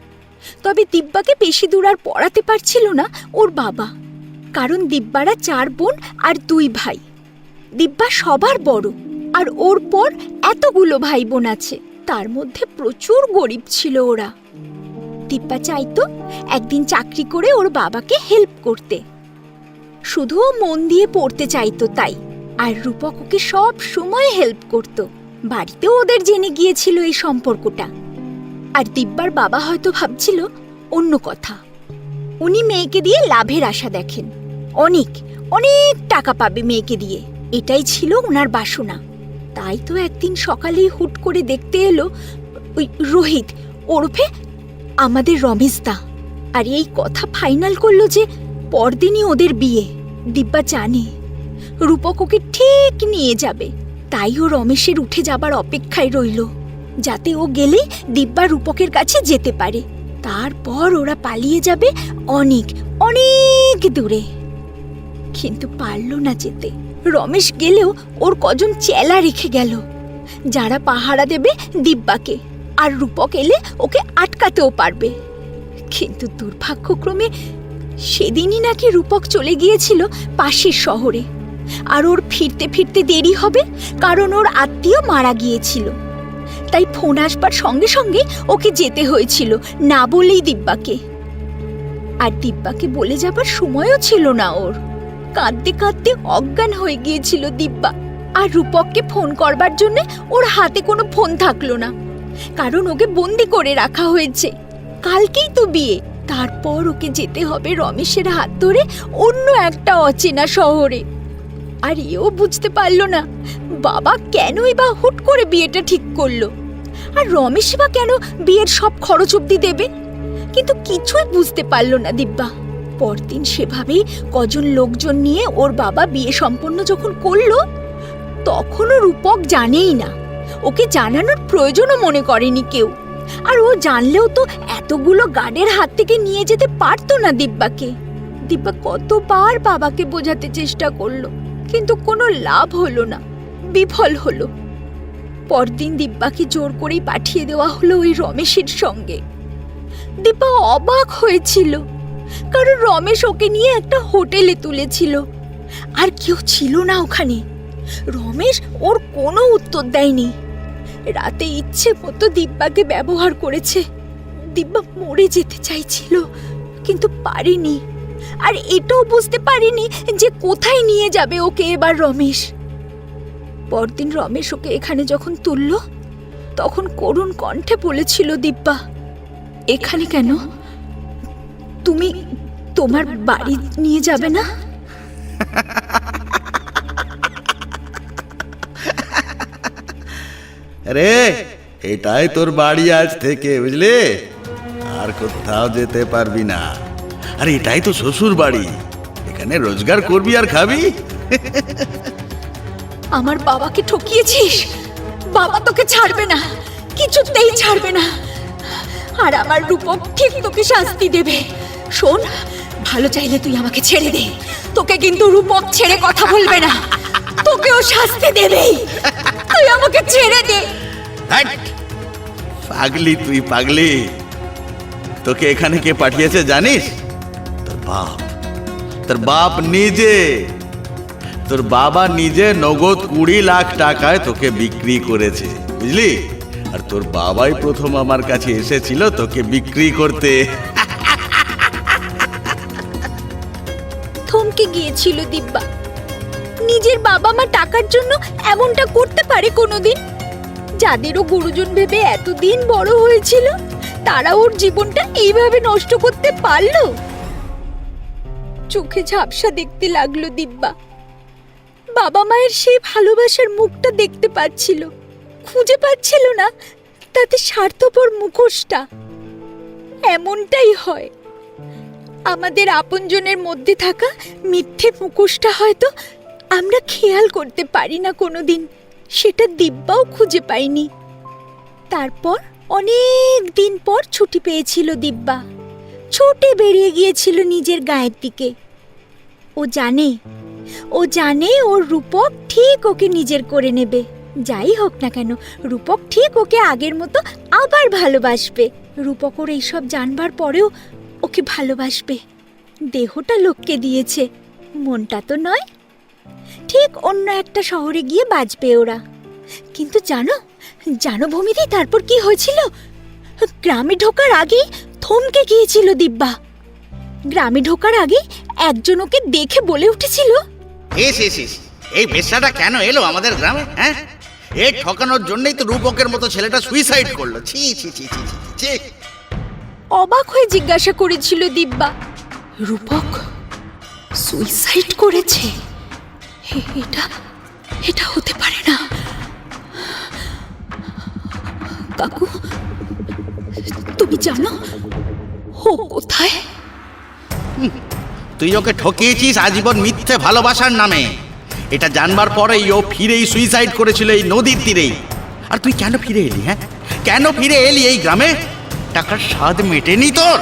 তবে দিব্যাকে বেশি দূর আর পড়াতে পারছিল না ওর বাবা, কারণ দিব্যারা 4 বোন আর 2 ভাই। দিব্যা সবার বড়, আর ওর পর এতগুলো ভাই বোন আছে, তার মধ্যে প্রচুর গরিব ছিল ওরা। দিব্যা চাইতো একদিন চাকরি করে ওর বাবাকে হেল্প করতে। শুধু ও মন দিয়ে পড়তে চাইতো তাই, আর রূপক ওকে সব সময় হেল্প করত। বাড়িতেও ওদের জেনে গিয়েছিল এই সম্পর্কটা। আর দিব্যার বাবা হয়তো ভাবছিল অন্য কথা। উনি মেয়েকে দিয়ে লাভের আশা দেখেন, অনেক অনেক টাকা পাবে মেয়েকে দিয়ে, এটাই ছিল ওনার বাসনা। তাই তো একদিন সকালেই হুট করে দেখতে এলো ওই রোহিত ওরফে আমাদের রমেশদা, আর এই কথা ফাইনাল করলো যে পরদিনই ওদের বিয়ে। দিব্যা জানে রূপক ওকে ঠিক নিয়ে যাবে, তাই ও রমেশের উঠে যাবার অপেক্ষায় রইল, যাতে ও গেলে দিব্যা রূপকের কাছে যেতে পারে। তারপর ওরা পালিয়ে যাবে অনেক অনেক দূরে। কিন্তু পারল না যেতে। রমেশ গেলেও ওর কজন চেলা রেখে গেল, যারা পাহারা দেবে দিব্যাকে, আর রূপক এলে ওকে আটকাতেও পারবে। কিন্তু দুর্ভাগ্যক্রমে সেদিনই নাকি রূপক চলে গিয়েছিল পাশের শহরে, আর ওর ফিরতে ফিরতে দেরি হবে, কারণ ওর আত্মীয় মারা গিয়েছিল। তাই ফোন আসবার সঙ্গে সঙ্গে ওকে যেতে হয়েছিল, না বলেই দিব্যাকে। আর দিব্যাকে বলে যাবার সময়ও ছিল না ওর। কাঁদতে কাঁদতে অজ্ঞান হয়ে গিয়েছিল দিব্যা। আর রূপককে ফোন করবার জন্য ওর হাতে কোনো ফোন থাকলো না, কারণ ওকে বন্দি করে রাখা হয়েছে। কালকেই তো বিয়ে, তারপর ওকে যেতে হবে রমেশের হাত ধরে অন্য একটা অচেনা শহরে। আর এও বুঝতে পারলো না বাবা কেনই বা হুট করে বিয়েটা ঠিক করলো, আর রমেশ বা কেন বিয়ের সব খরচ অবধি দেবে। কিন্তু কিছুই বুঝতে পারলো না দিব্যা। পরদিন সেভাবেই কজন লোকজন নিয়ে ওর বাবা বিয়ে সম্পন্ন যখন করলো, তখনও রূপক জানেই না, ওকে জানানোর প্রয়োজনও মনে করেনি কেউ। আর ও জানলেও তো এতগুলো গার্ডের হাত থেকে নিয়ে যেতে পারতো না দিব্যাকে। দিব্যা কতবার বাবাকে বোঝাতে চেষ্টা করলো, কিন্তু কোনো লাভ হলো না, বিফল হলো। পরদিন দিব্যাকে জোর করেই পাঠিয়ে দেওয়া হলো ওই রমেশের সঙ্গে। দিব্যা অবাক হয়েছিল, কারণ রমেশ ওকে নিয়ে একটা হোটেলে তুলেছিল, আর কেউ ছিল না ওখানে। রমেশ ওর কোনো উত্তর দেয়নি। রাতে ইচ্ছে মতো দিব্যাকে ব্যবহার করেছে। দিব্যা মরে যেতে চাইছিল, কিন্তু পারেনি। আর এটাও বুঝতে পারেনি যে কোথায় নিয়ে যাবে ওকে এবার রমেশ। পরদিন রমেশ ওকে এখানে যখন তুলল, তখন করুণ কণ্ঠে বলেছিল, দিব্যা, এখানে কেন? তুমি তোমার বাড়ি নিয়ে যাবে না? রে, এটাই তোর বাড়ি আজ থেকে, বুঝলি? আর কোথাও যেতে পারবি না। আর এটাই তো শ্বশুর বাড়ি, এখানে রোজগার করবি আর খাবি। আমার বাবাকে ঠকিয়েছিস। বাবা তোকে ছাড়বে না, কিছুতেই ছাড়বে না। আর আমার রূপক ঠিক তোকে শাস্তি দেবে। শোন, ভালো চাইলে তুই আমাকে ছেড়ে দে, তোকে কিন্তু রূপক ছেড়ে কথা বলবে না, তোকেও শাস্তি দেবেই। তুই আমাকে ছেড়ে দে। হাট! পাগলি তুই, পাগলি। তোকে এখানে কে পাঠিয়েছে জানিস? তোর বাপ। তোর বাপ নিজে। তোর বাবা নিজে নগদ 20 লাখ টাকায় তোকে বিক্রি করেছে, বুঝলি? আর তোর বাবাই প্রথম আমার কাছে এসেছিল তোকে বিক্রি করতে। থমকে গিয়েছিল দিব্যা। নিজের বাবা মা টাকার জন্য এমনটা করতে পারে কোনোদিন? যাদেরও গুরুজন ভেবে এতদিন বড় হয়েছিল, তারা ওর জীবনটা এইভাবে নষ্ট করতে পারলো? চোখে ঝাপসা দেখতে লাগলো দিব্যা। বাবা মায়ের সেই ভালোবাসার মুখটা দেখতে পাচ্ছিল, খুঁজে পাচ্ছিল না তাতে স্বার্থপর মুখোশটা। এমনটাই হয়, আমাদের আপনজনের মধ্যে থাকা মিথ্যে মুখোশটা হয়তো আমরা খেয়াল করতে পারি না কোনোদিন। সেটা দিব্যাও খুঁজে পাইনি। তারপর অনেক দিন পর ছুটি পেয়েছিল দিব্যা। ছুটে বেরিয়ে গিয়েছিল নিজের গায়ের দিকে। ও জানে ওর রূপক ঠিক ওকে নিজের করে নেবে। যাই হোক না কেন, রূপক ঠিক ওকে আগের মতো আবার ভালোবাসবে। রূপক ওর এইসব জানবার পরেও ওকে ভালোবাসবে। দেহটা লোককে দিয়েছে, মনটা তো নয়। ঠিক অন্য একটা শহরে গিয়ে বাঁচবে ওরা। কিন্তু জানো ভূমিদি, তারপর কি হয়েছিল? গ্রামে ঢোকার আগেই থমকে গিয়েছিল দিব্যা। গ্রামে ঢোকার আগে একজন ওকে দেখে বলে উঠেছিল, এই পেশাটা কেন এলো আমাদের গ্রামে? হ্যাঁ, এই ঠকানোর জন্যই তো রূপকের মতো ছেলেটা সুইসাইড করলো। ছি ছি ছি ছি ছি। অবাক হয়ে জিজ্ঞাসা করেছিল দিব্যা, রূপক সুইসাইড করেছে? এটা হতে পারে না। কাকু, তুমি জানো ও কোথায়? তুই ওকে ঠকিয়েছিস আজীবন মিথ্যে ভালোবাসার নামে। এটা জানবার পরেই ও ফিরেই সুইসাইড করেছিল এই নদীর তীরেই। আর তুই কেন ফিরে এলি? হ্যাঁ, কেন ফিরে এলি এই গ্রামে? টাকার স্বাদ মেটেনি তোর?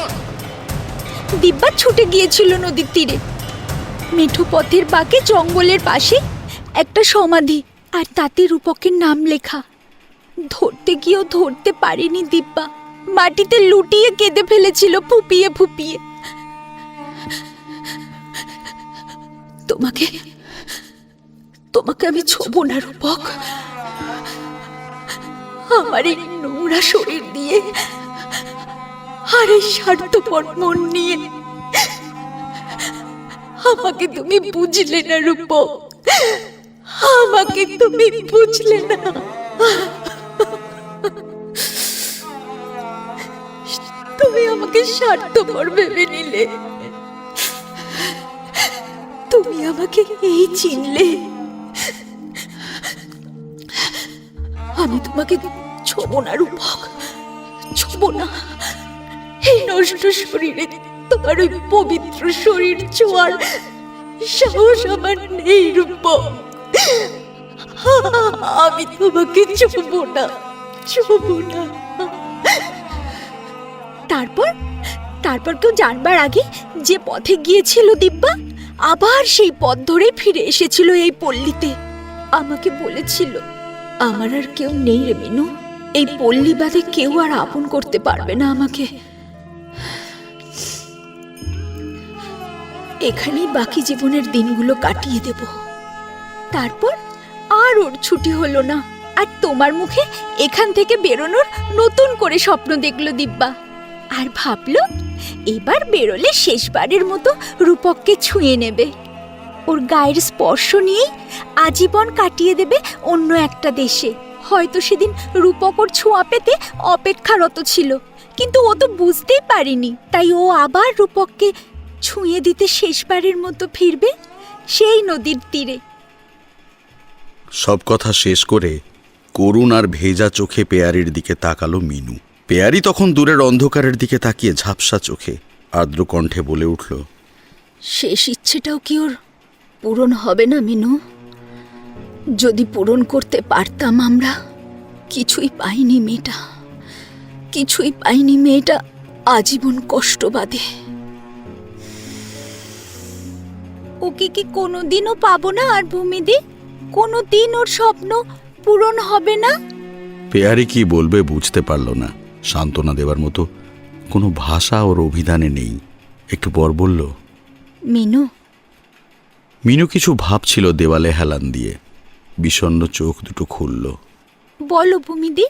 দিব্যা ছুটে গিয়েছিল নদীর তীরে। মেঠো পথের বাঁকে জঙ্গলের পাশে একটা সমাধি, আর তাতে রূপকের নাম লেখা। ধরতে গিয়েও ধরতে পারেনি দিব্যা। মাটিতে লুটিয়ে কেঁদে ফেলেছিল ফুপিয়ে ফুপিয়ে। তোমাকে আমি ছোবো না রূপক। আমার এই নোংরা শরীর দিয়ে আর এই স্বার্থপর মন নিয়ে আমাকে তুমি বুঝলে না রূপক, আমাকে তুমি বুঝলে না। তুমি আমাকে স্বার্থপর ভেবে নিলে, তুমি আমাকে এই চিনলে। আমি তোমাকে ছোবো না রূপক, ছোবো না। এই নষ্ট শরীরে তোমার ওই পবিত্র শরীর ছোঁয়ার সাহস আমার নেই রূপক। আমি তোমাকে ছোবো না, ছোবো না। তারপর কেউ জানবার আগে যে পথে গিয়েছিল দিব্যা, আবার সেই পথ ধরে ফিরে এসেছিল এই পল্লীতে। আমাকে বলেছিল, আমার আর কেউ নেই রে মিনু, এই পল্লী বাদে কেউ আর আপন করতে পারবে না আমাকে। এখানেই বাকি জীবনের দিনগুলো কাটিয়ে দেব। তারপর আর ওর ছুটি হলো না। আর তোমার মুখে এখান থেকে বেরোনোর নতুন করে স্বপ্ন দেখলো দিব্যা। আর ভাবলো এবার বেরোলে শেষবারের মতো রূপককে ছুঁয়ে নেবে। ওর গায়ের স্পর্শ নিয়েই আজীবন কাটিয়ে দেবে অন্য একটা দেশে। হয়তো সেদিন রূপক ওর ছোঁয়া পেতে অপেক্ষারত ছিল, কিন্তু ও তো বুঝতেই পারেনি। তাই ও আবার রূপককে ছুঁয়ে দিতে শেষবারের মতো ফিরবে সেই নদীর তীরে। সব কথা শেষ করে করুণ আর ভেজা চোখে পেয়ারির দিকে তাকালো মিনু। পেয়ারি তখন দূরের অন্ধকারের দিকে তাকিয়ে ঝাপসা চোখে আর্দ্র কণ্ঠে বলে উঠল, শেষ ইচ্ছেটাও কি ওর পূরণ হবে না মিনু? যদি পূরণ করতে পারতাম আমরা। কিছুই পাইনি মেয়েটা, কিছুই পাইনি মেয়েটা, আজীবন কষ্ট বাদে। ওকে কি কোনোদিনও পাবো না আর ভূমিদি? কোনোদিন ওর স্বপ্ন পূরণ হবে না? পেয়ারি কি বলবে বুঝতে পারল না। সান্ত্বনা দেওয়ার মতো কোনো ভাষা ওর অভিধানে নেই। একটু পর বলল, মিনু। মিনু কিছু ভাবছিল দেওয়ালে হেলান দিয়ে। বিষণ্ণ চোখ দুটো খুলল। বলো ভূমিদি,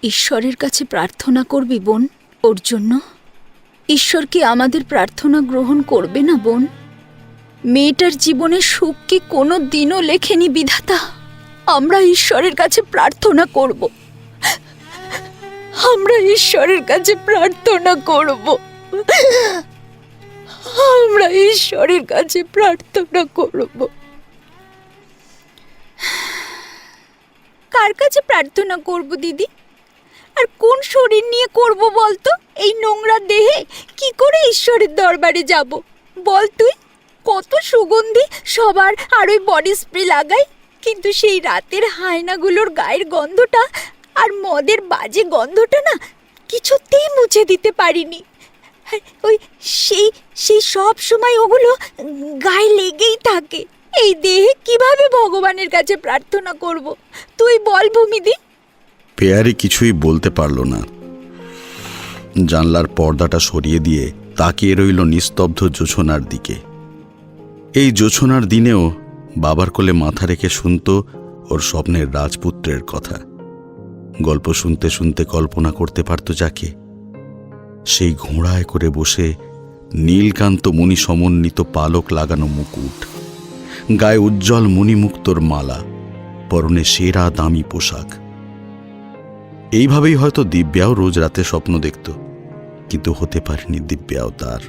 ঈশ্বরের কাছে প্রার্থনা করবি বোন ওর জন্য? ঈশ্বর কি আমাদের প্রার্থনা গ্রহণ করবে না বোন? মেয়েটার জীবনে সুখ কি কোনো দিনও লেখেনি বিধাতা? আমরা ঈশ্বরের কাছে প্রার্থনা করব, আমরা ঈশ্বরের কাছে প্রার্থনা করব, আমরা ঈশ্বরের কাছে প্রার্থনা করব। কার কাছে প্রার্থনা করব দিদি? আর কোন শরীর নিয়ে করব বলতো? এই নোংরা দেহে কি করে ঈশ্বরের দরবারে যাব বল তুই? কত সুগন্ধি সবার আর ওই বডি স্প্রে লাগাই, কিন্তু সেই রাতের হায়নাগুলোর গায়ের গন্ধটা আর মদের বাজে গন্ধটা না কিছুতেই মুছে দিতে পারিনি। ওই সেই সেই সব সময় ওগুলো গায়ে লেগেই থাকে। এই দেহে কিভাবে ভগবানের কাছে প্রার্থনা করব তুই বল ভূমিদি? পেয়ারি কিছুই বলতে পারল না। জানলার পর্দাটা সরিয়ে দিয়ে তাকিয়ে রইল নিস্তব্ধ জোছনার দিকে। এই জোছনার দিনেও বাবার কোলে মাথা রেখে শুনত ওর স্বপ্নের রাজপুত্রের কথা। গল্প শুনতে শুনতে কল্পনা করতে পারত যাকে, সেই ঘোড়ায় করে বসে নীলকান্ত মণি সমন্বিত পালক লাগানো মুকুট, গায়ে উজ্জ্বল মণিমুক্তোর মালা, পরনে সেরা দামি পোশাক। এইভাবেই হয়তো দিব্যাও রোজ রাতে স্বপ্ন দেখত, কিন্তু হতে পারেনি দিব্যাও তার।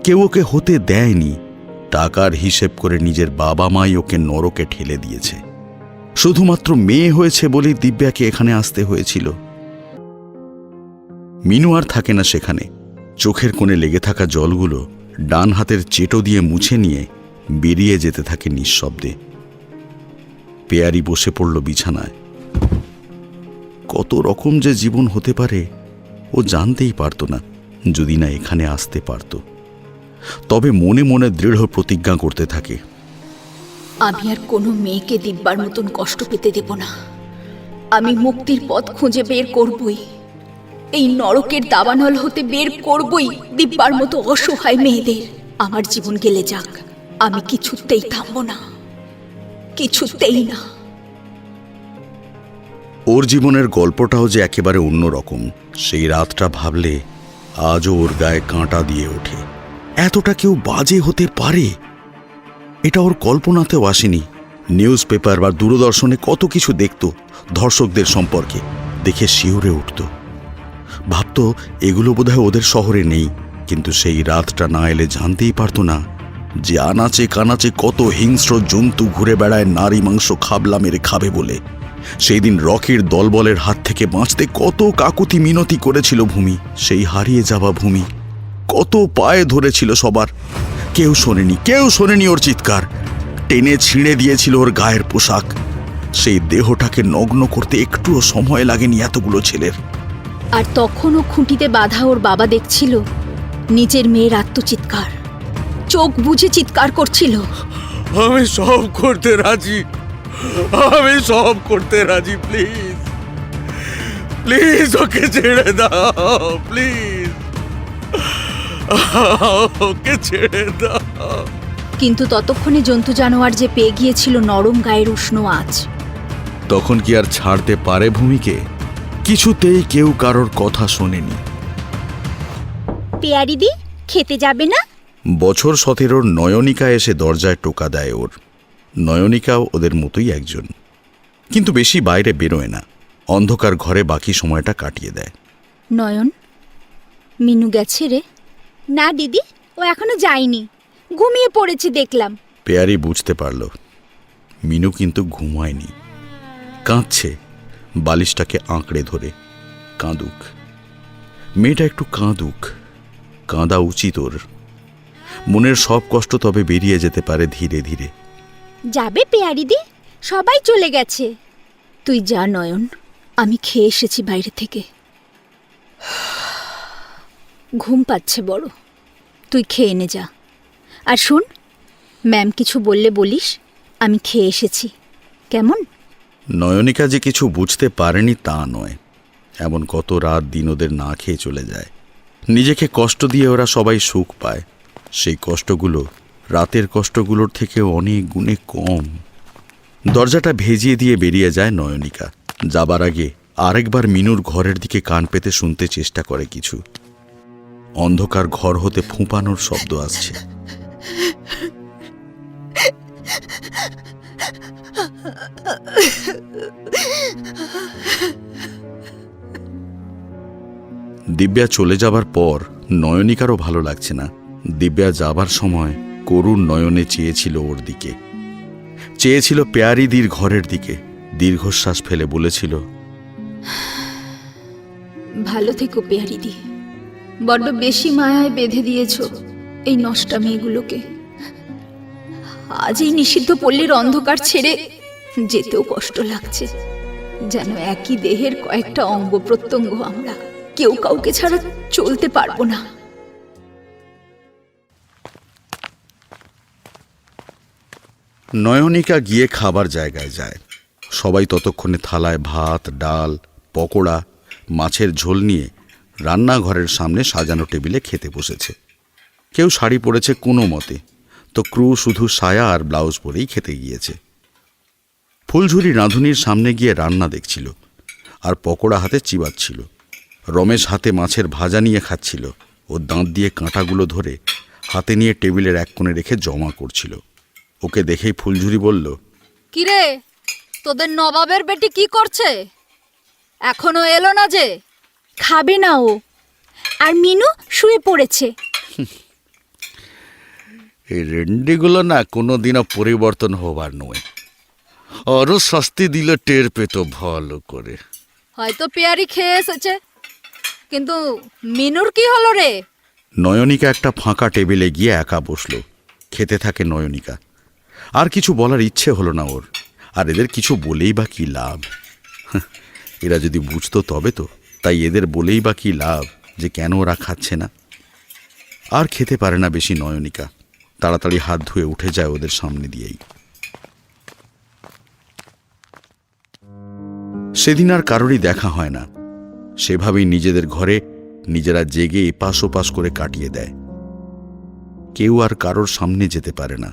কেউ ওকে হতে দেয়নি। টাকার হিসেব করে নিজের বাবা মাই ওকে নরকে ঠেলে দিয়েছে। শুধুমাত্র মেয়ে হয়েছে বলেই দিব্যাকে এখানে আসতে হয়েছিল। মিনু আর থাকে না সেখানে। চোখের কোণে লেগে থাকা জলগুলো ডান হাতের চেটো দিয়ে মুছে নিয়ে বেরিয়ে যেতে থাকে নিঃশব্দে। পেয়ারি বসে পড়ল বিছানায়। কত রকম যে জীবন হতে পারে ও জানতেই পারত না, যদি না এখানে আসতে পারত। তবে মনে মনে দৃঢ় প্রতিজ্ঞা করতে থাকে, আমি আর কোনো মেয়েকে দিব্যার মতন কষ্ট পেতে দেব না। আমি মুক্তির পথ খুঁজে বের করবই, এই নরকের দাবানল হতে বের করবই দিব্যার মতো অসহায় মেয়েদের। আমার জীবন গেলে যাক, আমি কিছুতেই থামব না, কিছুতেই না। ওর জীবনের গল্পটাও যে একেবারে অন্যরকম, সেই রাতটা ভাবলে আজও ওর গায়ে কাঁটা দিয়ে ওঠে। এতটা কেউ বাজে হতে পারে, এটা ওর কল্পনাতেও আসেনি। নিউজ পেপার বা দূরদর্শনে কত কিছু দেখত ধর্ষকদের সম্পর্কে, দেখে শিউরে উঠত। ভাবত এগুলো বোধহয় ওদের শহরে নেই, কিন্তু সেই রাতটা না এলে জানতেই পারত না যে আনাচে কানাচে কত হিংস্র জন্তু ঘুরে বেড়ায় নারী মাংস খাবলা মেরে খাবে বলে। সেই দিন রকির দলবলের হাত থেকে বাঁচতে কত কাকুতি মিনতি করেছিল ভূমি, সেই হারিয়ে যাওয়া ভূমি। কত পায়ে ধরেছিল সবার, কেউ শোনেনি, কেউ শোনেনি ওর চিৎকার। টেনে ছিঁড়ে দিয়েছিল ওর গায়ের পোশাক। সেই দেহটাকে নগ্ন করতে একটুও সময় লাগেনি এতগুলো ছেলের। আর তখনও খুঁটিতে বাঁধা ওর বাবা দেখছিল নিজের মেয়ের আত্মচিৎকার, চোখ বুজে চিৎকার করছিল, আমি সব করতে রাজি, আমি সব করতে রাজি, প্লিজ প্লিজ ওকে ছেড়ে দাও, প্লিজ ওকে ছেড়ে দাও। কিন্তু ততক্ষণে জন্তু জানোয়ার যে পেয়ে গিয়েছিল নরম গায়ের উষ্ণ আঁচ। তখন কি আর ছাড়তে পারে ভূমিকে? কিছুতেই কেউ কারোর কথা শোনেনি। পেয়ারিদি খেতে যাবে না? বছর 17 নয়নিকা এসে দরজায় টোকা দেয় ওর। নয়নিকাও ওদের মতোই একজন, কিন্তু বেশি বাইরে বেরোয় না, অন্ধকার ঘরে বাকি সময়টা কাটিয়ে দেয়। নয়ন, মিনু গেছে রে? না দিদি, ও এখনো যায়নি, ঘুমিয়ে পড়েছে দেখলাম। পেয়ারি বুঝতে পারল মিনু কিন্তু ঘুমায়নি, কাঁদছে বালিশটাকে আঁকড়ে ধরে। কাঁদুক, মেয়েটা একটু কাঁদুক, কাঁদা উচিত ওর। মনের সব কষ্ট তবে বেরিয়ে যেতে পারে ধীরে ধীরে। যাবে পেয়ারিদি? সবাই চলে গেছে। তুই যা নয়ন, আমি খেয়ে এসেছি বাইরে থেকে, ঘুম পাচ্ছে বড়। তুই খেয়ে নে যা। আর শোন, ম্যাম কিছু বললে বলিস, আমি খেয়ে এসেছি, কেমন? নয়নিকা যে কিছু বুঝতে পারেনি তা নয়, এমন কত রাত দিন ওদের না খেয়ে চলে যায়। নিজেকে কষ্ট দিয়ে ওরা সবাই সুখ পায়, সেই কষ্টগুলো রাতের কষ্টগুলোর থেকেও অনেক গুণে কম। দরজাটা ভেজিয়ে দিয়ে বেরিয়ে যায় নয়নিকা। যাবার আগে আরেকবার মিনুর ঘরের দিকে কান পেতে শুনতে চেষ্টা করে কিছু। অন্ধকার ঘর হতে ফুঁপানোর শব্দ আসছে। দিব্যা চলে যাবার পর নয়নিকারও ভালো লাগছে না। দিব্যা যাবার সময় করুণ নয়নে চেয়েছিল ওর দিকে, চেয়েছিল পেয়ারিদির ঘরের দিকে। দীর্ঘশ্বাস ফেলে বলেছিল, ভালো থেকো পেয়ারিদি, বড্ড বেশি মায়ায় বেঁধে দিয়েছ এই নষ্টা মেয়েগুলোকে। আজ এই নিষিদ্ধ পল্লীর অন্ধকার ছেড়ে যেতেও কষ্ট লাগছে, যেন একই দেহের কয়েকটা অঙ্গ প্রত্যঙ্গ আমরা, কেউ কাউকে ছাড়া চলতে পারবো না। নয়নিকা গিয়ে খাবার জায়গায় যায়। সবাই ততক্ষণে থালায় ভাত, ডাল, পকোড়া, মাছের ঝোল নিয়ে রান্নাঘরের সামনে সাজানো টেবিলে খেতে বসেছে। কেউ শাড়ি পরেছে কোনো মতে, তো ক্রু শুধু সায়া আর ব্লাউজ পরেই খেতে গিয়েছে। ফুলঝুরি রাঁধুনির সামনে গিয়ে রান্না দেখছিল আর পকোড়া হাতে চিবাচ্ছিল। রমেশ হাতে মাছের ভাজা নিয়ে খাচ্ছিল। ও দাঁত দিয়ে কাঁটাগুলো ধরে হাতে নিয়ে টেবিলের এক কোণে রেখে জমা করছিল। ওকে দেখেই ফুলঝুরি বলল, কিরে, তোদের নবাবের বেটি কি করছে? এখনো এলো না যে? খাবে না ও, আর মিনু শুয়ে পড়েছে। এই রেন্ডিগুলো না কোনোদিনও পরিবর্তন হবার নয়, আরো শাস্তি দিলে টের পেত ভালো করে। হয়তো পেয়ারি খেয়ে এসেছে, কিন্তু মিনুর কি হলো রে? নয়নিকা একটা ফাঁকা টেবিলে গিয়ে একা বসল। খেতে থাকে নয়নিকা। আর কিছু বলার ইচ্ছে হলো না ওর। আর এদের কিছু বলেই বা কি লাভ? এরা যদি বুঝতো তবে তো। তাই এদের বলেই বা কি লাভ যে কেন ওরা খাচ্ছে না? আর খেতে পারে না বেশি নয়নিকা। তাড়াতাড়ি হাত ধুয়ে উঠে যায় ওদের সামনে দিয়েই। সেদিন আর কারোরই দেখা হয় না। সেভাবেই নিজেদের ঘরে নিজেরা জেগে এপাশ ওপাশ করে কাটিয়ে দেয়। কেউ আর কারোর সামনে যেতে পারে না।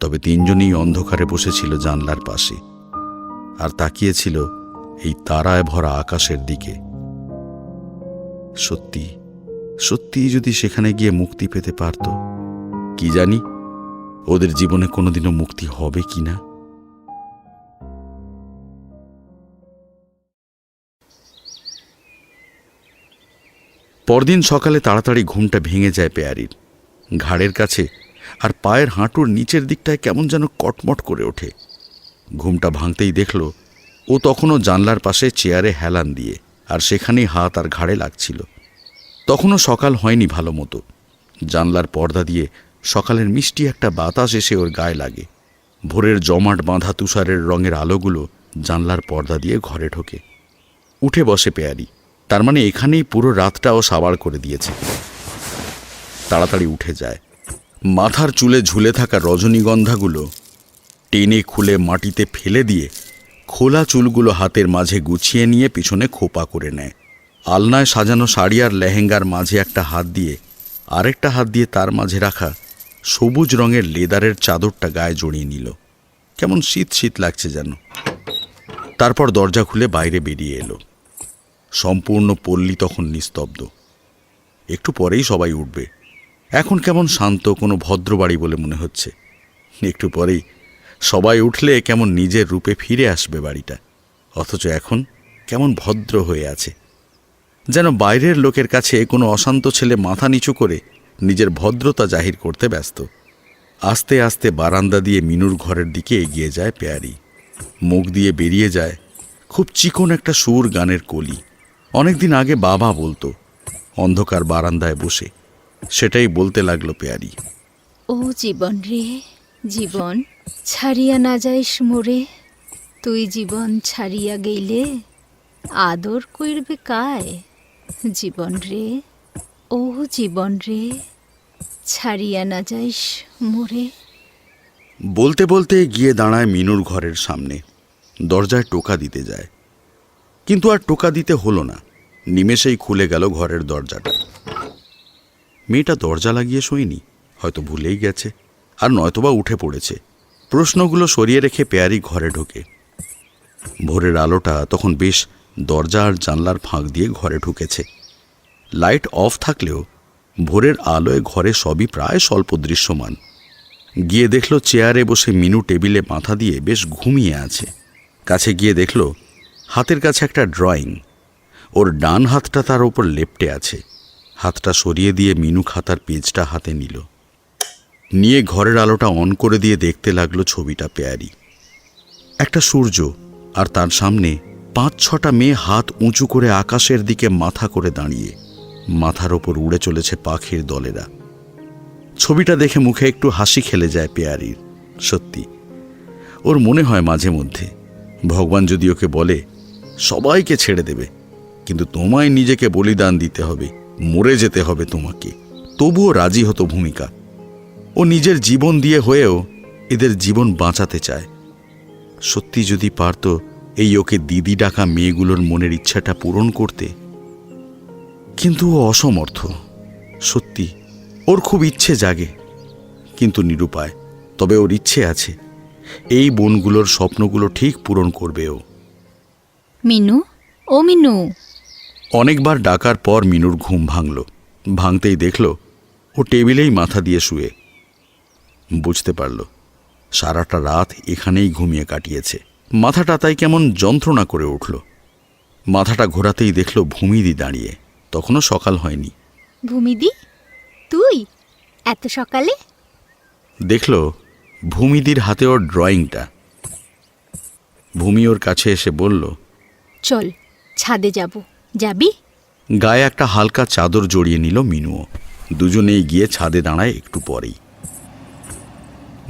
তবে তিনজনেই অন্ধকারে বসেছিল জানলার পাশে আর তাকিয়েছিল এই তারায় ভরা আকাশের দিকে। সত্যি সত্যি যদি সেখানে গিয়ে মুক্তি পেতে পারত, কি জানি ওদের জীবনে কোনোদিনও মুক্তি হবে কিনা। পরদিন সকালে তাড়াতাড়ি ঘুমটা ভেঙে যায় পেয়ারির। ঘাড়ের কাছে আর পায়ের হাঁটুর নিচের দিকটায় কেমন যেন কটমট করে ওঠে। ঘুমটা ভাঙতেই দেখল ও তখনও জানলার পাশে চেয়ারে হেলান দিয়ে, আর সেখানেই হাত আর ঘাড়ে লাগছিল। তখনও সকাল হয়নি ভালো মতো। জানলার পর্দা দিয়ে সকালের মিষ্টি একটা বাতাস এসে ওর গায়ে লাগে। ভোরের জমাট বাঁধা তুষারের রঙের আলোগুলো জানলার পর্দা দিয়ে ঘরে ঢোকে। উঠে বসে পেয়ারি। তার মানে এখানেই পুরো রাতটা ও সাবাড় করে দিয়েছে। তাড়াতাড়ি উঠে যায়। মাথার চুলে ঝুলে থাকা রজনীগন্ধাগুলো টেনে খুলে মাটিতে ফেলে দিয়ে খোলা চুলগুলো হাতের মাঝে গুছিয়ে নিয়ে পিছনে খোপা করে নেয়। আলনায় সাজানো শাড়ি আর লেহেঙ্গার মাঝে একটা হাত দিয়ে আরেকটা হাত দিয়ে তার মাঝে রাখা সবুজ রঙের লেদারের চাদরটা গায়ে জড়িয়ে নিল। কেমন শীত শীত লাগছে যেন। তারপর দরজা খুলে বাইরে বেরিয়ে এলো। সম্পূর্ণ পল্লী তখন নিস্তব্ধ। একটু পরেই সবাই উঠবে। এখন কেমন শান্ত, কোনো ভদ্র বাড়ি বলে মনে হচ্ছে। একটু পরেই সবাই উঠলে কেমন নিজের রূপে ফিরে আসবে বাড়িটা, অথচ এখন কেমন ভদ্র হয়ে আছে, যেন বাইরের লোকের কাছে কোনো অশান্ত ছেলে মাথা নিচু করে নিজের ভদ্রতা জাহির করতে ব্যস্ত। আস্তে আস্তে বারান্দা দিয়ে মিনুর ঘরের দিকে এগিয়ে যায় পেয়ারি। মুখ দিয়ে বেরিয়ে যায় খুব চিকন একটা সুর গানের কলি। অনেকদিন আগে বাবা বলতো, অন্ধকার বারান্দায় বসে সেটাই বলতে লাগলো পেয়ারি। ও জীবন রে জীবন, ছাড়িয়া না যাইস মোরে, তুই জীবন ছাড়িয়া গেইলে আদর কইরবে কায়। জীবন রে, ও জীবন রে, ছাড়িয়া না যাইস মোরে। বলতে বলতে গিয়ে দাঁড়ায় মিনুর ঘরের সামনে। দরজায় টোকা দিতে যায়, কিন্তু আর টোকা দিতে হলো না, নিমেষেই খুলে গেল ঘরের দরজাটা। মেয়েটা দরজা লাগিয়ে শোয়নি, হয়তো ভুলেই গেছে, আর নয়তোবা উঠে পড়েছে। প্রশ্নগুলো সরিয়ে রেখে পেয়ারি ঘরে ঢোকে। ভোরের আলোটা তখন বেশ দরজা আর জানলার ফাঁক দিয়ে ঘরে ঢুকেছে। লাইট অফ থাকলেও ভোরের আলোয় ঘরে সবই প্রায় স্বল্প দৃশ্যমান। গিয়ে দেখল চেয়ারে বসে মিনু টেবিলে মাথা দিয়ে বেশ ঘুমিয়ে আছে। কাছে গিয়ে দেখল হাতের কাছে একটা ড্রয়িং, ওর ডান হাতটা তার ওপর লেপ্টে আছে। হাতটা সরিয়ে দিয়ে মিনু খাতার পেজটা হাতে নিল, নিয়ে ঘরের আলোটা অন করে দিয়ে দেখতে লাগলো ছবিটা পেয়ারি। একটা সূর্য, আর তার সামনে 5-6টা মেয়ে হাত উঁচু করে আকাশের দিকে মাথা করে দাঁড়িয়ে, মাথার ওপর উড়ে চলেছে পাখির দলেরা। ছবিটা দেখে মুখে একটু হাসি খেলে যায় পেয়ারির। সত্যি, ওর মনে হয় মাঝে মধ্যে ভগবান যদি ওকে বলে সবাইকে ছেড়ে দেবে, কিন্তু তোমায় নিজেকে বলিদান দিতে হবে, মরে যেতে হবে তোমাকে, তবুও রাজি হতো ভূমিকা। ও নিজের জীবন দিয়ে হয়েও এদের জীবন বাঁচাতে চায়। সত্যি যদি পারত এই ওকে দিদি ডাকা মেয়েগুলোর মনের ইচ্ছাটা পূরণ করতে, কিন্তু ও অসমর্থ। সত্যি ওর খুব ইচ্ছে জাগে, কিন্তু নিরুপায়। তবে ওর ইচ্ছে আছে, এই বোনগুলোর স্বপ্নগুলো ঠিক পূরণ করবে ও। মিনু, ও মিনু। অনেকবার ডাকার পর মিনুর ঘুম ভাঙল। ভাঙতেই দেখল ও টেবিলেই মাথা দিয়ে শুয়ে। বুঝতে পারল সারাটা রাত এখানেই ঘুমিয়ে কাটিয়েছে। মাথাটা তাই কেমন যন্ত্রণা করে উঠল। মাথাটা ঘোরাতেই দেখল ভূমিদি দাঁড়িয়ে। তখনও সকাল হয়নি। ভূমিদি, তুই এত সকালে? দেখল ভূমিদির হাতে ওর ড্রয়িংটা। ভূমি ওর কাছে এসে বলল, চল ছাদে যাব, যাবি? গায়ে একটা হালকা চাদর জড়িয়ে নিল মিনুও। দুজনেই গিয়ে ছাদে দাঁড়ায় একটু পরেই।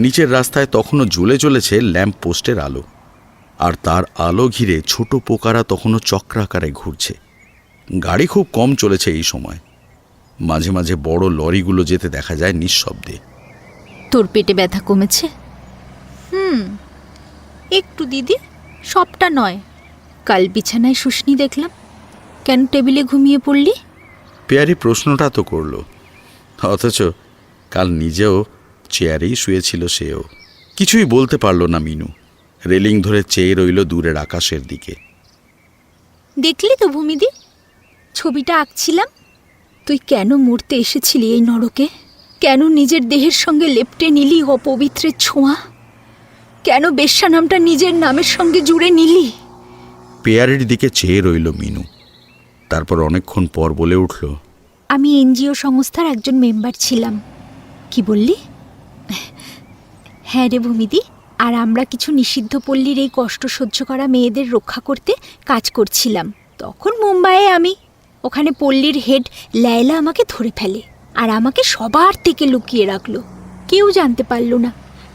নিচের রাস্তায় তখনও জ্বলে চলেছে ল্যাম্প পোস্টের আলো, আর তার আলো ঘিরে ছোট পোকারা তখনও চক্রাকারে ঘুরছে। গাড়ি খুব কম চলেছে এই সময়। মাঝে মাঝে বড় লরিগুলো যেতে দেখা যায় নিঃশব্দে। তোর পেটে ব্যথা কমেছে? একটু দিদি, সবটা নয়। কাল বিছানায় শুশনি দেখলাম, কেন টেবিলে ঘুমিয়ে পড়লি? পেয়ারি প্রশ্নটা তো করল, অথচ কাল নিজেও চেয়ারেই শুয়েছিল সেও। কিছুই বলতে পারল না মিনু। রেলিং ধরে চেয়ে রইল দূরের আকাশের দিকে। দেখলি তো ভূমিদি, ছবিটা আঁকছিলাম। তুই কেন মরতে এসেছিলি এই নরকে? কেন নিজের দেহের সঙ্গে লেপ্টে নিলি অপবিত্রের ছোঁয়া? কেন বেশ্যা নামটা নিজের নামের সঙ্গে জুড়ে নিলি? পেয়ারির দিকে চেয়ে রইল মিনু। তারপর অনেকক্ষণ পর বলে উঠল, আমি এনজিও সংস্থার একজন মেম্বার ছিলাম। কি বললি? হ্যাঁ রে ভূমিদি, আর আমরা কিছু নিষিদ্ধ পল্লীর এই কষ্ট সহ্য করা মেয়েদের রক্ষা করতে কাজ করছিলাম। তখন মুম্বাইয়ে আমি, ওখানে পল্লীর হেড লায়লা আমাকে ধরে ফেলে, আর আমাকে সবার থেকে লুকিয়ে রাখলো। কেউ জানতে পারল না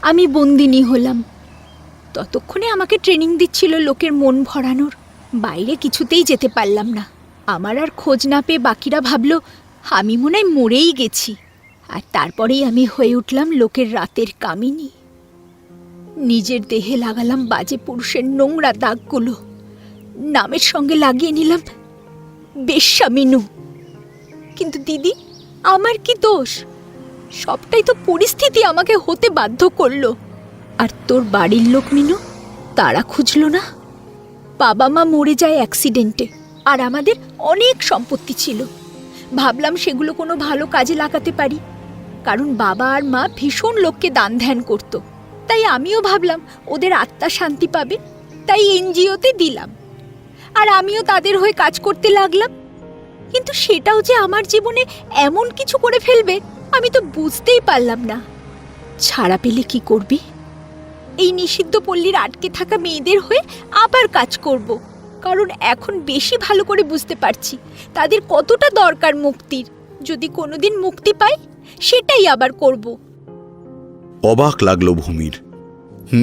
আমি বন্দিনী হলাম। ততক্ষণে আমাকে ট্রেনিং দিচ্ছিল লোকের মন ভরানোর। বাইরে কিছুতেই যেতে পারলাম না। আমার আর খোঁজ না পেয়ে বাকিরা ভাবলো আমি মনে হয় মরেই গেছি। আর তারপরেই আমি হয়ে উঠলাম লোকের রাতের কামিনী। নিজের দেহে লাগালাম বাজে পুরুষের নোংরা দাগগুলো, নামের সঙ্গে লাগিয়ে নিলাম বেশ্যা মিনু। কিন্তু দিদি, আমার কি দোষ? সবটাই তো পরিস্থিতি আমাকে হতে বাধ্য করলো। আর তোর বাড়ির লোক মিনু, তারা খুঁজলো না? বাবা মা মরে যায় অ্যাক্সিডেন্টে, আর আমাদের অনেক সম্পত্তি ছিল। ভাবলাম সেগুলো কোনো ভালো কাজে লাগাতে পারি। কারণ বাবা আর মা ভীষণ লোককে দান ধ্যান করত। তাই আমিও ভাবলাম ওদের আত্মা শান্তি পাবে, তাই এনজিওতে দিলাম। আর আমিও তাদের হয়ে কাজ করতে লাগলাম। কিন্তু সেটাও যে আমার জীবনে এমন কিছু করে ফেলবে আমি তো বুঝতেই পারলাম না। ছাড়া পেলে কি করবি? এই নিষিদ্ধ পল্লীর আটকে থাকা মেয়েদের হয়ে আবার কাজ করব, কারণ এখন বেশি ভালো করে বুঝতে পারছি তাদের কতটা দরকার মুক্তির। যদি কোনোদিন মুক্তি পাই সেটাই আবার করব। অবাক লাগলো ভূমির।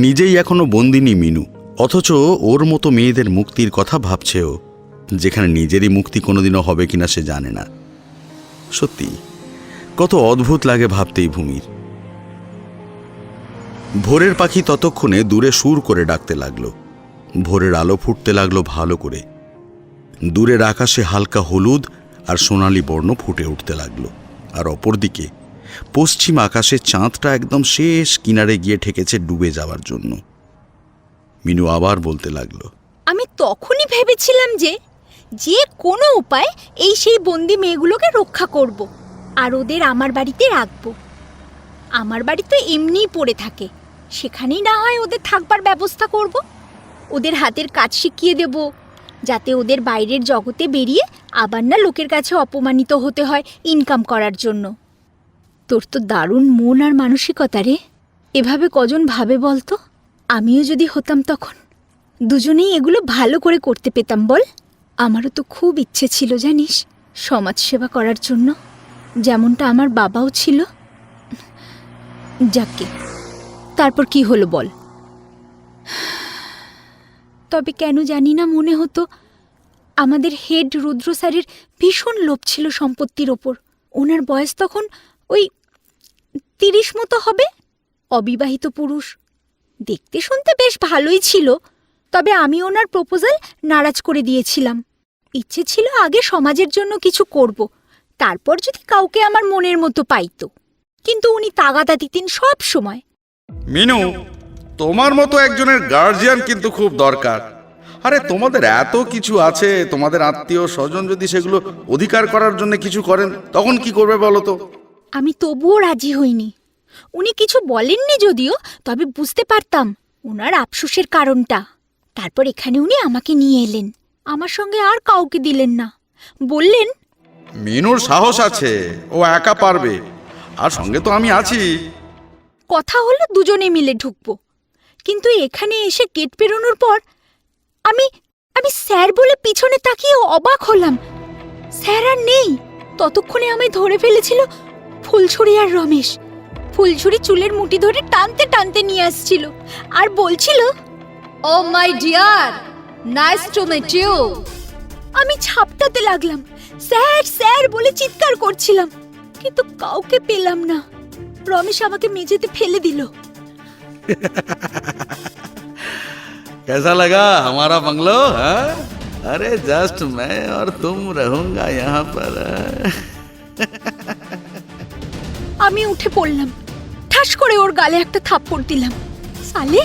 নিজেই এখনো বন্দিনী মিনু, অথচ ওর মতো মেয়েদের মুক্তির কথা ভাবছেও, যেখানে নিজেরই মুক্তি কোনোদিনও হবে কিনা সে জানে না। সত্যি কত অদ্ভুত লাগে ভাবতেই ভূমির। ভোরের পাখি ততক্ষণে দূরে সুর করে ডাকতে লাগলো। ভোরের আলো ফুটতে লাগলো ভালো করে। দূরের আকাশে হালকা হলুদ আর সোনালি বর্ণ ফুটে উঠতে লাগলো। আর অপরদিকে পশ্চিম আকাশে চাঁদটা একদম শেষ কিনারে গিয়ে ঠেকেছে ডুবে যাওয়ার জন্য। মিনু আবার বলতে লাগলো, আমি তখনই ভেবেছিলাম যে কোনো উপায় এই সেই বন্দি মেয়েগুলোকে রক্ষা করব আর ওদের আমার বাড়িতে রাখবো। আমার বাড়ি তো এমনিই পড়ে থাকে, সেখানেই না হয় ওদের থাকবার ব্যবস্থা করব। ওদের হাতের কাজ শিখিয়ে দেব, যাতে ওদের বাইরের জগতে বেরিয়ে আবার না লোকের কাছে অপমানিত হতে হয় ইনকাম করার জন্য। তোর তো দারুণ মন আর মানসিকতা রে। এভাবে কজন ভাবে বলতো? আমিও যদি হতাম তখন দুজনেই এগুলো ভালো করে করতে পেতাম বল। আমারও তো খুব ইচ্ছে ছিল জানিস, সমাজসেবা করার জন্য, যেমনটা আমার বাবাও ছিল। যাকে তারপর কি হলো বল? তবে কেন জানি না মনে হতো আমাদের হেড রুদ্র স্যারের ভীষণ লোভ ছিল সম্পত্তির ওপর। ওনার বয়স তখন ওই 30 মতো হবে, অবিবাহিত পুরুষ। দেখতে শুনতে বেশ ভালোই ছিল, তবে আমি ওনার প্রপোজাল নারাজ করে দিয়েছিলাম। ইচ্ছে ছিল আগে সমাজের জন্য কিছু করব, তারপর যদি কাউকে আমার মনের মতো পাইতো। কিন্তু উনি তাগাদা দিতেন সব সময়। মিনু, তোমার মতো একজনের গার্জিয়ান কিন্তু খুব দরকার। আরে তোমাদের এত কিছু আছে, তোমাদের আত্মীয় স্বজন যদি সেগুলো অধিকার করার জন্য কিছু করেন তখন কি করবে বলো তো? আমি তবুও রাজি হইনি। উনি কিছু বলেননি যদিও, তবে বুঝতে পারতাম ওনার আফসোসের কারণটা। তারপর এখানে উনি আমাকে নিয়ে এলেন, আমার সঙ্গে আর কাউকে দিলেন না। বললেন, মিনুর সাহস আছে, ও একা পারবে, আর সঙ্গে তো আমি আছি। কথা হলো দুজনে মিলে ঢুকবো। কিন্তু এখানে এসে গেট পেরোনোর পর আমি স্যার বলে পিছনে তাকিয়ে অবাক হলাম। স্যার আর নেই। ততক্ষণে আমায় ধরে ফেলেছিল ফুলছড়ি আর রমেশ। ফুলছড়ি চুলের মুঠি ধরে টানতে টানতে নিয়ে আসছিল আর বলছিল, oh my dear, nice to meet you. আমি ছাপটাতে লাগলাম, স্যার স্যার বলে চিৎকার করছিলাম, কিন্তু কাউকে পেলাম না। রমেশ আমাকে মেঝেতে ফেলে দিল। कैसा लगा हमारा बंगलो? हाँ? अरे जस्ट मैं और तुम रहूंगा यहाँ पर। আমি উঠে পড়লাম, ঠাস করে ওর গালে একটা থাপ্পড় দিলাম। সালে,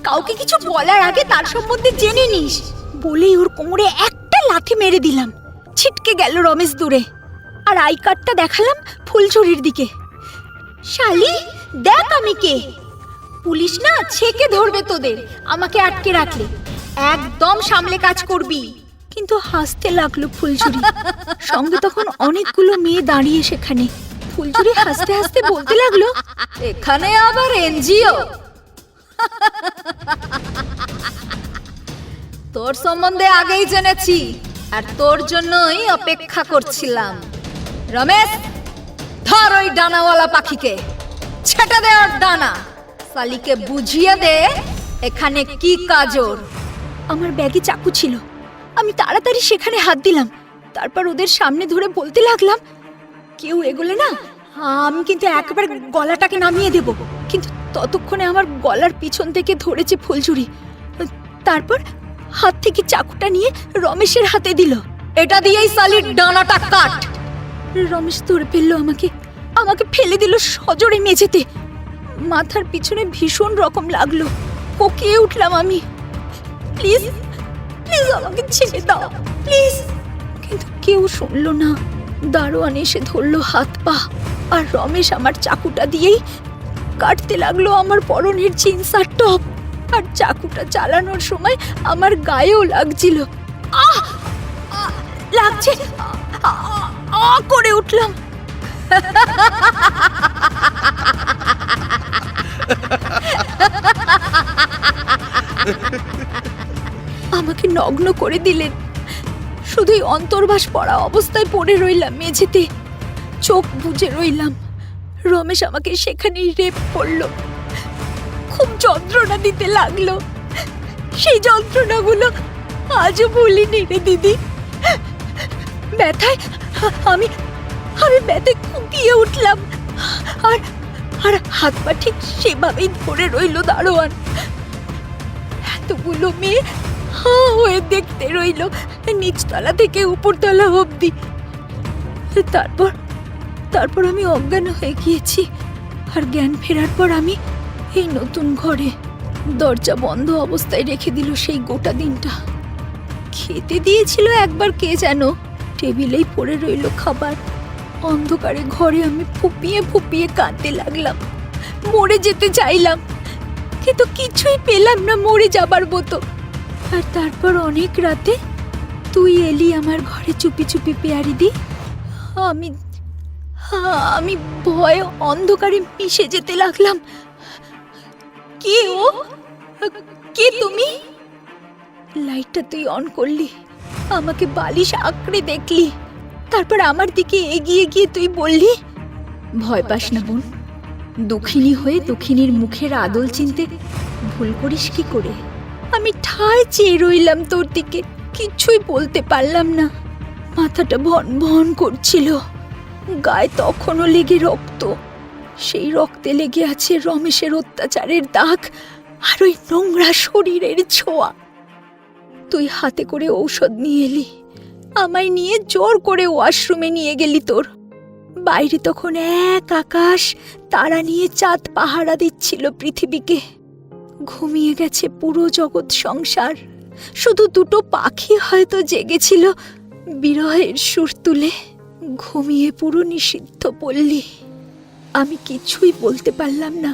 কাউকে কিছু বলার আগে তার সম্বন্ধে জেনে নিস বলেই ওর কোমরে একটা লাথি মেরে দিলাম। ছিটকে গেল রমেশ দূরে। আর আই কার্ডটা দেখালাম ফুলছড়ির দিকে। শালি, দেখ আমি কে। পুলিশ না ছেকে ধরবে তোদের আমাকে আটকে রাখলে। একদম সামলে কাজ করবি। কিন্তু হাসতে লাগলো ফুলছড়ি। সঙ্গে তখন অনেকগুলো মেয়ে দাঁড়িয়ে সেখানে। ফুলছড়ি হাসতে হাসতে বলতে লাগলো, এখানে আবার এনজিও? তোর সম্বন্ধে আগেই জেনেছি, আর তোর জন্যই অপেক্ষা করছিলাম। রমেশ, ধর ওই ডানাওয়ালা পাখিকে, ছেটে দে ওর ডানা। সালিকে বুঝিয়ে দে এখানে কি কাজ ওর। আমার ব্যাগে চাকু ছিল। আমি তাড়াতাড়ি সেখানে হাত দিলাম। তারপর ওদের সামনে ধরে বলতে লাগলাম, কেউ এগোলে না আমি কিন্তু একেবারে গলাটাকে নামিয়ে দেব। কিন্তু ততক্ষণে আমার গলার পিছন থেকে ধরেছে ফুলছড়ি। তারপর হাত থেকে চাকুটা নিয়ে রমেশের হাতে দিল। এটা দিয়েই সালির ডানাটা কাট। রমেশ ধরে ফেললো আমাকে ফেলে দিল সজোরে মেঝেতে। মাথার পিছনে ভীষণ রকম লাগলো। কোকিয়ে উঠলাম আমি, প্লিজ প্লিজ আমাকে ছেড়ে দাও প্লিজ। কিন্তু কেউ শুনলো না। দারোয়ান এসে ধরলো হাত পা। আর রমেশ আমার চাকুটা দিয়েই কাটতে লাগলো আমার পরনের জিন্স আর টপ। আর চাকুটা চালানোর সময় আমার গায়েও লাগছিল। আহ আহ, লাগছে করে উঠলাম। আমাকে নগ্ন করে দিলেন। শুধুই অন্তর্বাস পড়া অবস্থায় পড়ে রইলাম মেঝেতে, চোখ বুজে রইলাম। রমেশ আমাকে সেখানেই রেপ করলো। খুব যন্ত্রণা দিতে লাগলো। সেই যন্ত্রণাগুলো আজও ভুলিনি রে দিদি। ব্যথায় আমি আমি ব্যথায় কুপিয়ে উঠলাম। আর আর হাত পা ঠিক সেভাবেই ধরে রইল দারোয়ান। এতগুলো মেয়ে হাঁ হয়ে দেখতে রইল নিচতলা থেকে উপরতলা অবধি। তারপর আমি অজ্ঞান হয়ে গিয়েছি। আর জ্ঞান ফেরার পর আমি এই নতুন ঘরে দরজা বন্ধ অবস্থায় রেখে দিল সেই গোটা দিনটা। খেতে দিয়েছিল একবার কে যেন, টেবিলেই পড়ে রইল খাবার। অন্ধকারে ঘরে আমি ফুপিয়ে ফুপিয়ে কাঁদতে লাগলাম। মরে যেতে চাইলাম, কিন্তু কিছুই পেলাম না মরে যাবার মতো। আর তারপর অনেক রাতে তুই এলি আমার ঘরে চুপি চুপি পেয়ারি দি। আমি ভয়ে অন্ধকারে মিশে যেতে লাগলাম। কে ও? কে তুমি? লাইটটা তুই অন করলি, আমাকে বালিশ আঁকড়ে দেখলি। তারপর আমার দিকে এগিয়ে গিয়ে তুই বললি, ভয় পাস না বোন, দুঃখিনী হয়ে দুঃখিনীর মুখের আদল চিনতে ভুল করিস কি করে? আমি ঠায় চেয়ে রইলাম তোর দিকে, কিছুই বলতে পারলাম না। মাথাটা ভন ভন করছিল, গায়ে তখনও লেগে রক্ত। সেই রক্তে লেগে আছে রমেশের অত্যাচারের দাগ আর ওই নোংরা শরীরের ছোঁয়া। তুই হাতে করে ঔষধ নিয়ে এলি, আমায় নিয়ে জোর করে ওয়াশরুমে নিয়ে গেলি তোর। বাইরে তখন এক আকাশ, তারা নিয়ে চাঁদ পাহারা দিচ্ছিল পৃথিবীকে। ঘুমিয়ে গেছে পুরো জগৎ সংসার, শুধু দুটো পাখি হয়তো জেগেছিল বিরহের সুর তুলে। ঘুমিয়ে পুরো নিষিদ্ধ পল্লী। আমি কিছুই বলতে পারলাম না।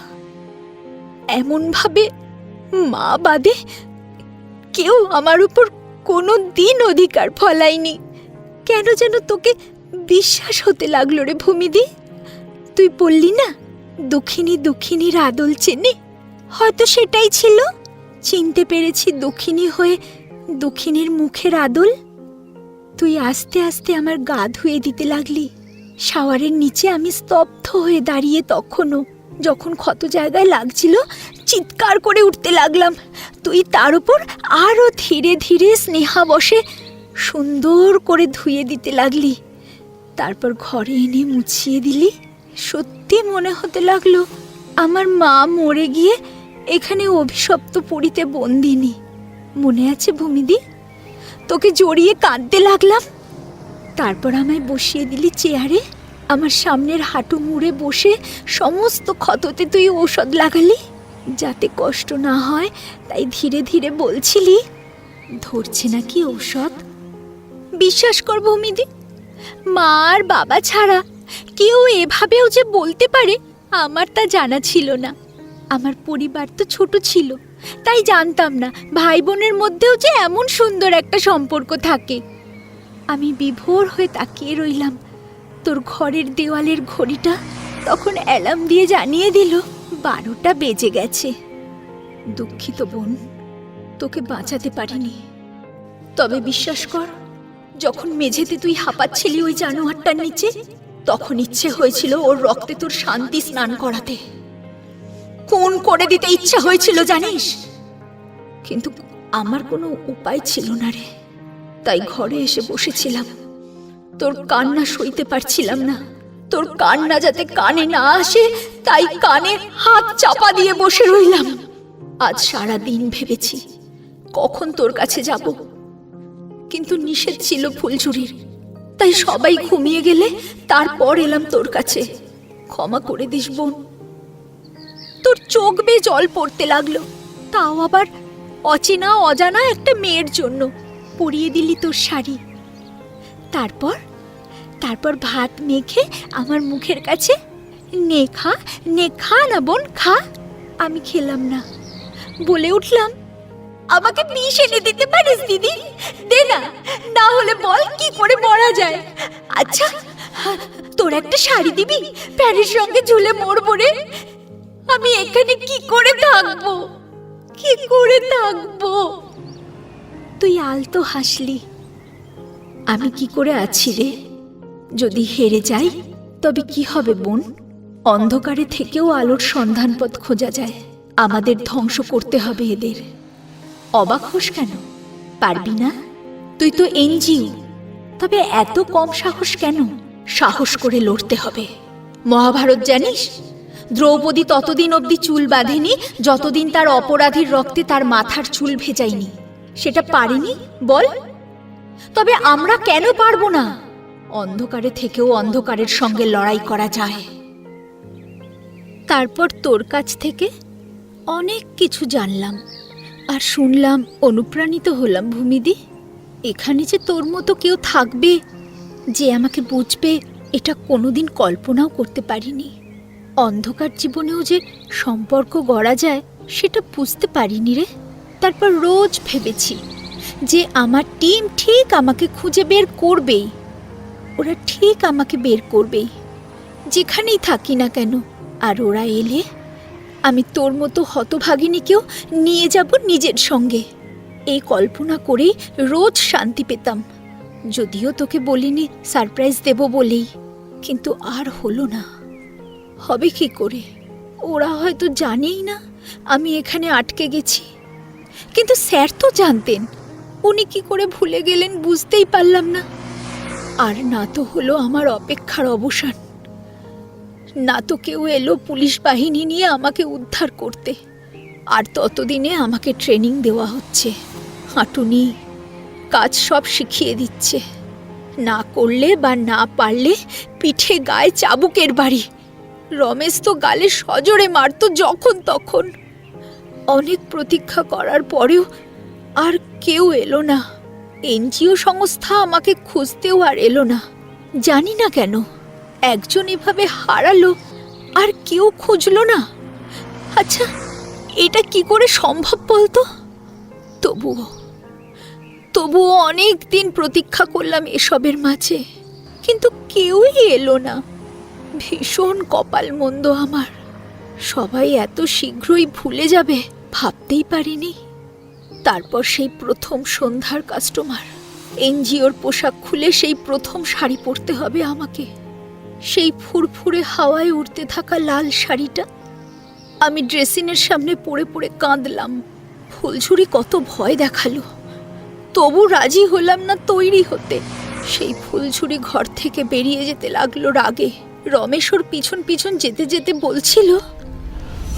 এমন ভাবে মা বাদে কেউ আমার উপর কোনো দিন অধিকার ফলায়নি। কেন যেন তোকে বিশ্বাস হতে লাগলো রে ভূমিদি। তুই বললি না দুঃখিনী দুঃখিনীর আদল চেনে, হয়তো সেটাই ছিল। চিনতে পেরেছি দুঃখিনী হয়ে দুঃখিনীর মুখের আদল। তুই আস্তে আস্তে আমার গা ধুয়ে দিতে লাগলি। শাওয়ারের নিচে আমি স্তব্ধ হয়ে দাঁড়িয়ে তখনও, যখন ক্ষত জায়গায় লাগছিল চিৎকার করে উঠতে লাগলাম। তুই তার উপর আরো ধীরে ধীরে স্নেহা বসে সুন্দর করে ধুয়ে দিতে লাগলি। তারপর ঘরে এনে মুছিয়ে দিলি। সত্যি মনে হতে লাগলো আমার মা মরে গিয়ে এখানে অভিশপ্ত পুরীতে বন্দিনী। মনে আছে ভূমিদি? তোকে জড়িয়ে কাঁদতে লাগলাম। তারপর আমায় বসিয়ে দিলি চেয়ারে। আমার সামনের হাঁটু মুড়ে বসে সমস্ত ক্ষততে তুই ঔষধ লাগালি, যাতে কষ্ট না হয়। তাই ধীরে ধীরে বলছিলি, ধরছে নাকি ঔষধ? বিশ্বাস কর ভূমিদি, মা আর বাবা ছাড়া কেউ এভাবেও যে বলতে পারে আমার তা জানা ছিল না। আমার পরিবার তো ছোট ছিল, তাই জানতাম না ভাই বোনের মধ্যেও যে এমন সুন্দর একটা সম্পর্ক থাকে। আমি বিভোর হয়ে তাকিয়ে রইলাম। তোর ঘরের দেওয়ালের ঘড়িটা তখন অ্যালার্ম দিয়ে জানিয়ে দিল 12টা বেজে গেছে। দুঃখিত বোন, তোকে বাঁচাতে পারিনি। তবে বিশ্বাস কর, যখন মেঝেতে তুই হাঁপাচ্ছিলি ওই জানোয়ারটার নিচে, তখন ইচ্ছে হয়েছিল ওর রক্তে তোর শান্তি স্নান করাতে। খুন করে দিতে ইচ্ছা হয়েছিল জানিস, কিন্তু আমার কোনো উপায় ছিল না রে। তাই ঘরে এসে বসেছিলাম। তোর কান্না সইতে পারছিলাম না। তোর কান্না যাতে কানে না আসে তাই কানে হাত চাপা দিয়ে বসে রইলাম। আজ সারা দিন ভেবেছি কখন তোর কাছে যাব, কিন্তু নিষেধ ছিল ফুলঝুরির। তাই সবাই ঘুমিয়ে গেলে তারপর এলাম তোর কাছে। ক্ষমা করে দিস বোন। তোর চোখ বেয়ে জল পড়তে লাগলো, তাও আবার অচেনা অজানা একটা মেয়ের জন্য। পরিয়ে দিলি তোর শাড়ি। তারপর তারপর ভাত মেখে আমার মুখের কাছে, নে খা না বোন খা। আমি খেলাম না, বলে উঠলাম, আমাকে বিষ এনে দিতে পারিস দিদি? দে না, না হলে বল কি করে মরা যায়। আচ্ছা তোর একটা শাড়ি দিবি, প্যারির সঙ্গে ঝুলে মরবো রে। আমি এখানে কি করে থাকবো, কি করে থাকবো? তুই আলতো হাসলি। আমি কি করে আছি রে? যদি হেরে যাই তবে কি হবে বোন? অন্ধকারে থেকেও আলোর সন্ধান পথ খোঁজা যায়। আমাদের ধ্বংস করতে হবে এদের। অবাক হোস কেন? পারবি না? তুই তো এনজিও, তবে এত কম সাহস কেন? সাহস করে লড়তে হবে। মহাভারত জানিস? দ্রৌপদী ততদিন অবধি চুল বাঁধেনি যতদিন তার অপরাধীর রক্তে তার মাথার চুল ভেজায়নি। সেটা পারিনি বল? তবে আমরা কেন পারবো না? অন্ধকারে থেকেও অন্ধকারের সঙ্গে লড়াই করা যায়। তারপর তোর কাছ থেকে অনেক কিছু জানলাম আর শুনলাম, অনুপ্রাণিত হলাম। ভূমিদি, এখানে যে তোর মতো কেউ থাকবে যে আমাকে বুঝবে, এটা কোনোদিন কল্পনাও করতে পারিনি। অন্ধকার জীবনেও যে সম্পর্ক গড়া যায় সেটা বুঝতে পারিনি রে। তারপর রোজ ভেবেছি যে আমার টিম ঠিক আমাকে খুঁজে বের করবেই, ওরা ঠিক আমাকে বের করবেই যেখানেই থাকি না কেন। আর ওরা এলে আমি তোর মতো হতভাগিনীকেও নিয়ে যাব নিজের সঙ্গে। এই কল্পনা করেই রোজ শান্তি পেতাম। যদিও তোকে বলিনি সারপ্রাইজ দেব বলেই, কিন্তু আর হলো না। হবে কি করে? ওরা হয়তো জানেই না আমি এখানে আটকে গেছি, কিন্তু স্যার তো জানতেন। উনি কি করে ভুলে গেলেন বুঝতেই পারলাম না। আর না তো হলো আমার অপেক্ষার অবসান, না তো কেউ এলো পুলিশ বাহিনী নিয়ে আমাকে উদ্ধার করতে। আর ততদিনে আমাকে ট্রেনিং দেওয়া হচ্ছে। হাঁটুনি কাজ সব শিখিয়ে দিচ্ছে। না করলে বা না পারলে পিঠে গায়ে চাবুকের বাড়ি। রমেশ তো গালে সজোরে মারতো যখন তখন। অনেক প্রতীক্ষা করার পরেও আর কেউ এলো না। এনজিও সংস্থা আমাকে খুঁজতেও আর এলো না। জানি না কেন একজন এভাবে হারালো আর কেউ খুঁজলো না। আচ্ছা এটা কি করে সম্ভব বলতো? তবুও অনেক দিন প্রতীক্ষা করলাম এসবের মাঝে, কিন্তু কেউই এলো না। ভীষণ কপাল মন্দ আমার। সবাই এত শীঘ্রই ভুলে যাবে ভাবতেই পারিনি। তারপর সেই প্রথম সন্ধ্যার কাস্টমার। এনজিওর পোশাক খুলে সেই প্রথম শাড়ি পরতে হবে আমাকে। সেই ফুরফুরে হাওয়ায় উড়তে থাকা লাল শাড়িটা। আমি ড্রেসিংয়ের সামনে পড়ে পড়ে কাঁদলাম। ফুলঝুরি কত ভয় দেখালো, তবু রাজি হলাম না তৈরি হতে। সেই ফুলঝুরি ঘর থেকে বেরিয়ে যেতে লাগলো রাগে। রমেশ ওর পিছন পিছন যেতে যেতে বলছিল,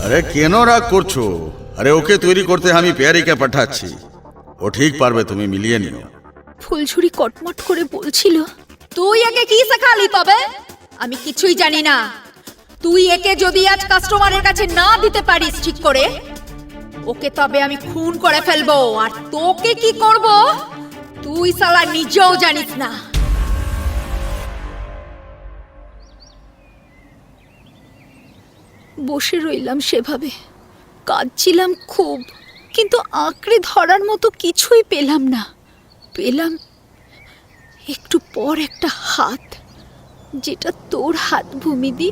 আরে কেন রাগ করছো? আরে ওকে তৈরি করতে আমি পেয়ারিকে পাঠাচ্ছি, ও ঠিক পারবে, তুমি মিলিয়ে নিও। ফুলঝুরি কটমট করে বলছিল, তুই একে কি শেখালি তবে? আমি কিছুই জানি না। তুই একে যদি আজ কাস্টমারের কাছে না দিতে পারিস ঠিক করে, ওকে তবে আমি খুন করে ফেলবো। আর তোকে কি করব তুই শালা নিজেও জানিস না। বসে রইলাম সেভাবে। কাঁদছিলাম খুব, কিন্তু আঁকড়ে ধরার মতো কিছুই পেলাম না। পেলাম একটু পর একটা হাত, যেটা তোর হাত ভূমিদি।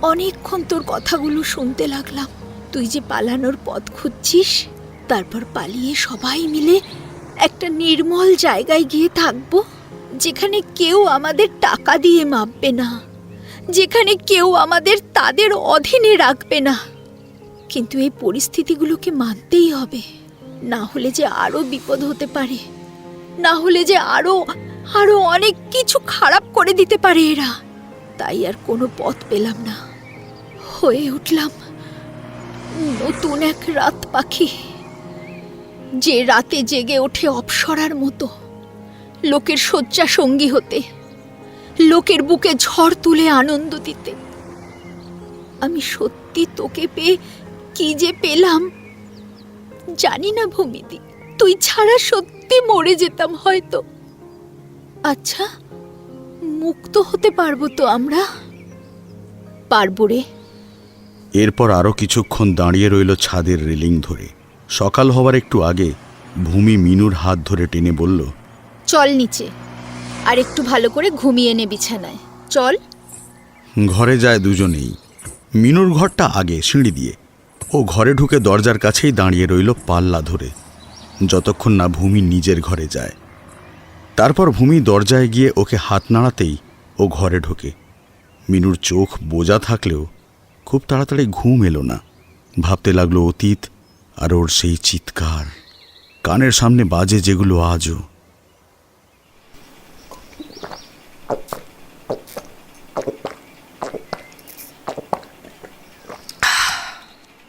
অনেকক্ষণ তোর কথাগুলো শুনতে লাগলাম। তুই যে পালানোর পথ খুঁজছিস, তারপর পালিয়ে সবাই মিলে একটা নির্মল জায়গায় গিয়ে থাকবো, যেখানে কেউ আমাদের টাকা দিয়ে মাপবে না, যেখানে কেউ আমাদের তাদের অধীনে রাখবে না। কিন্তু এই পরিস্থিতিগুলোকে মানতেই হবে, না হলে যে আরো বিপদ হতে পারে, না হলে যে আরো আরো অনেক কিছু খারাপ করে দিতে পারে এরা। তাই আর কোনো পথ পেলাম না। হয়ে উঠলাম নতুন এক রাত পাখি, যে রাতে জেগে ওঠে অপ্সরার মতো, লোকের শয্যা সঙ্গী হতে, লোকের বুকে ঝড় তুলে আনন্দ দিতে। আমি সত্যি তোকে পেয়ে কি যে পেলাম জানি না ভূমিদি। তুই ছাড়া সত্যি মরে যেতাম হয়তো। আচ্ছা মুক্ত হতে পারবো তো আমরা? পারবো রে। এরপর আরও কিছুক্ষণ দাঁড়িয়ে রইল ছাদের রেলিং ধরে। সকাল হবার একটু আগে ভূমি মিনুর হাত ধরে টেনে বলল, চল নিচে, আর একটু ভালো করে ঘুমিয়ে নে বিছানায়, চল। ঘরে যায় দুজনেই। মিনুর ঘরটা আগে, সিঁড়ি দিয়ে। ও ঘরে ঢুকে দরজার কাছেই দাঁড়িয়ে রইল পাল্লা ধরে, যতক্ষণ না ভূমি নিজের ঘরে যায়। তারপর ভূমি দরজায় গিয়ে ওকে হাত নাড়াতেই ও ঘরে ঢোকে। মিনুর চোখ বোজা থাকলেও খুব তাড়াতাড়ি ঘুম এলো না। ভাবতে লাগলো অতীত আর ওর সেই চিৎকার, কানের সামনে বাজে যেগুলো আজও।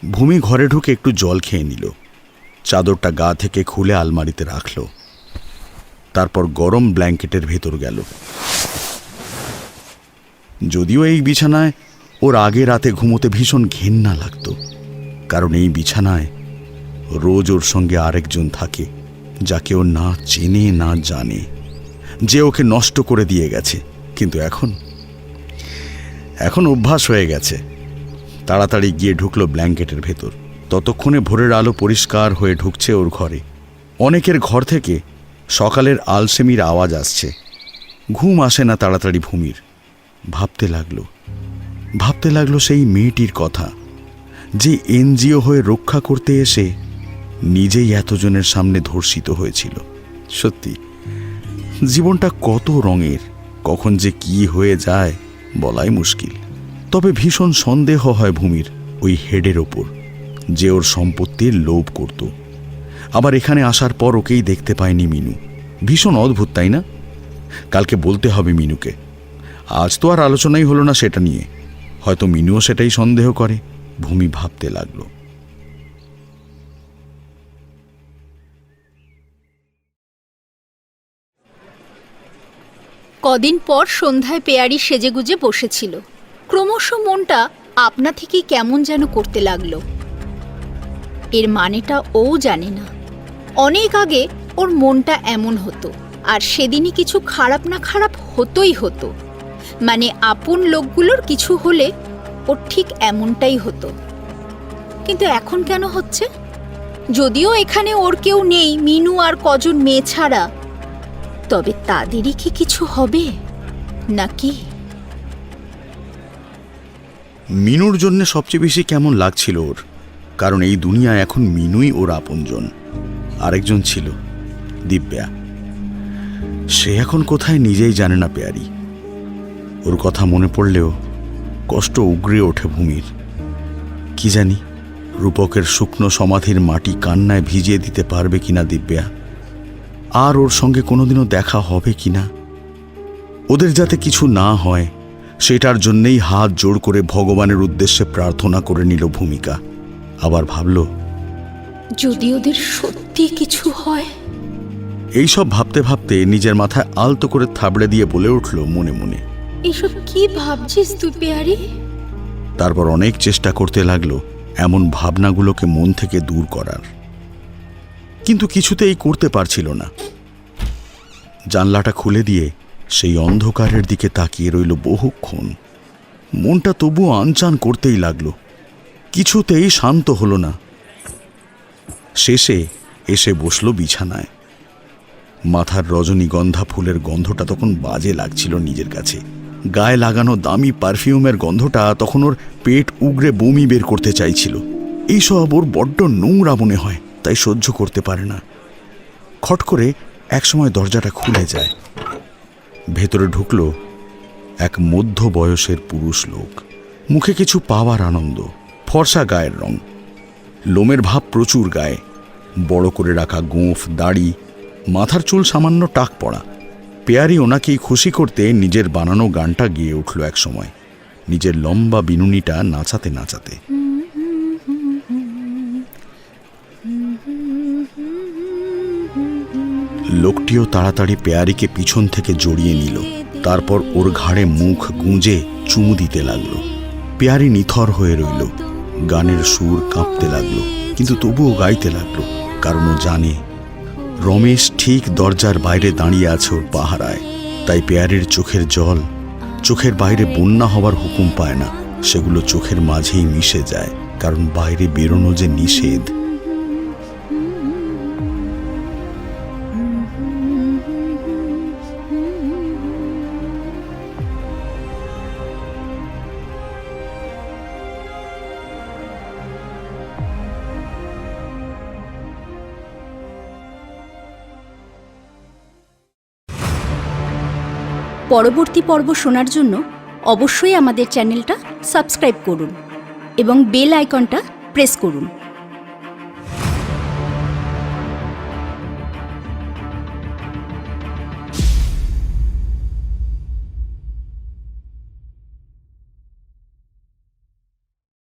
ভূমি ঘরে ঢুকে একটু জল খেয়ে নিল, চাদরটা গা থেকে খুলে আলমারিতে রাখল। তারপর গরম ব্ল্যাঙ্কেটের ভেতর গেল। যদিও এই বিছানায় ওর আগে রাতে ঘুমোতে ভীষণ ঘেন্না লাগত, কারণ এই বিছানায় রোজ ওর সঙ্গে আরেকজন থাকে, যাকে ও না চেনে না জানে, যে ওকে নষ্ট করে দিয়ে গেছে। কিন্তু এখন অভ্যাস হয়ে গেছে। তাড়াতাড়ি গিয়ে ঢুকলো ব্ল্যাঙ্কেটের ভেতর। ততক্ষণে ভোরের আলো পরিষ্কার হয়ে ঢুকছে ওর ঘরে। অনেকের ঘর থেকে সকালের আলসেমির আওয়াজ আসছে। ঘুম আসে না তাড়াতাড়ি ভূমির। ভাবতে লাগলো সেই মেয়েটির কথা, যে এনজিও হয়ে রক্ষা করতে এসে নিজেই এতজনের সামনে ধর্ষিত হয়েছিল। সত্যি জীবনটা কত রঙের, কখন যে কি হয়ে যায় বলাই মুশকিল। তবে ভীষণ সন্দেহ হয় ভূমির ওই হেডের ওপর, যে ওর সম্পত্তির লোভ করত। আবার এখানে আসার পর ওকেই দেখতে পায়নি মিনু। ভীষণ অদ্ভুত, তাই না? কালকে বলতে হবে মিনুকে। আজ তো আর আলোচনাই হলো না সেটা নিয়ে। হয়তো মিনুও সেটাই সন্দেহ করে। ভূমি ভাবতে লাগলো। কদিন পর সন্ধ্যায় পেয়ারি সেজেগুজে বসেছিল। ক্রমশ মনটা আপনা থেকেই কেমন যেন করতে লাগলো। এর মানেটা ও জানে না। অনেক আগে ওর মনটা এমন হতো, আর সেদিনই কিছু খারাপ না খারাপ হতোই হতো। মানে আপন লোকগুলোর কিছু হলে ওর ঠিক এমনটাই হতো। কিন্তু এখন কেন হচ্ছে? যদিও এখানে ওর কেউ নেই, মিনু আর কজন মেয়ে ছাড়া, তবে তাদেরই কি কিছু হবে নাকি? মিনুর জন্য সবচেয়ে বেশি কেমন লাগছিল ওর, কারণ এই দুনিয়ায় এখন মিনুই ওর আপনজন। আরেকজন ছিল দিব্যা। সে এখন কোথায় নিজেই জানে না পেয়ারি। ওর কথা মনে পড়লেও কষ্ট উগরে ওঠে ভূমির। কি জানি রূপকের শুকনো সমাধির মাটি কান্নায় ভিজিয়ে দিতে পারবে কিনা দিব্যা, আর ওর সঙ্গে কোনোদিনও দেখা হবে কিনা। ওদের যাতে কিছু না হয় সেটার জন্যেই হাত জোড় করে ভগবানের উদ্দেশ্যে প্রার্থনা করে নিল ভূমিকা। আবার ভাবল, যদি ওদের সত্যি কিছু হয়। এইসব ভাবতে ভাবতে নিজের মাথায় আলতো করে থাবড়ে দিয়ে বলে উঠল মনে মনে, এসব কি ভাবছিস তুই পেয়ারি? তারপর অনেক চেষ্টা করতে লাগলো এমন ভাবনাগুলোকে মন থেকে দূর করার, কিন্তু কিছুতেই করতে পারছিল না। জানলাটা খুলে দিয়ে সেই অন্ধকারের দিকে তাকিয়ে রইল বহুক্ষণ। মনটা তবুও আনচান করতেই লাগলো, কিছুতেই শান্ত হলো না। শেষে এসে বসলো বিছানায়। মাথার রজনীগন্ধা ফুলের গন্ধটা তখন বাজে লাগছিল নিজের কাছে। গায়ে লাগানো দামি পারফিউমের গন্ধটা তখন ওর পেট উগরে বমি বের করতে চাইছিল। এইসব ওর বড্ড নোংরা মনে হয়, তাই সহ্য করতে পারে না। খট করে একসময় দরজাটা খুলে যায়। ভেতরে ঢুকলো এক মধ্য বয়সের পুরুষ লোক। মুখে কিছু পাওয়ার আনন্দ, ফর্সা গায়ের রং, লোমের ভাব প্রচুর গায়ে, বড় করে রাখা গোঁফ, দাড়ি, মাথার চুল সামান্য টাক পড়া। পেয়ারি ওনাকেই খুশি করতে নিজের বানানো গানটা গেয়ে উঠল এক সময়, নিজের লম্বা বিনুনিটা নাচাতে নাচাতে। লোকটিও তাড়াতাড়ি পেয়ারিকে পিছন থেকে জড়িয়ে নিল। তারপর ওর ঘাড়ে মুখ গুঁজে চুমু দিতে লাগলো। পেয়ারি নিথর হয়ে রইল। গানের সুর কাঁপতে লাগলো, কিন্তু তবুও গাইতে লাগলো, কারণ ও জানে রমেশ ঠিক দরজার বাইরে দাঁড়িয়ে আছে ওর পাহারায়। তাই পেয়ারির চোখের জল চোখের বাইরে বন্যা হবার হুকুম পায় না, সেগুলো চোখের মাঝেই মিশে যায়, কারণ বাইরে বেরোনো যে নিষেধ। পরবর্তী পর্ব শোনার জন্য অবশ্যই আমাদের চ্যানেলটা সাবস্ক্রাইব করুন এবং বেল আইকনটা প্রেস করুন।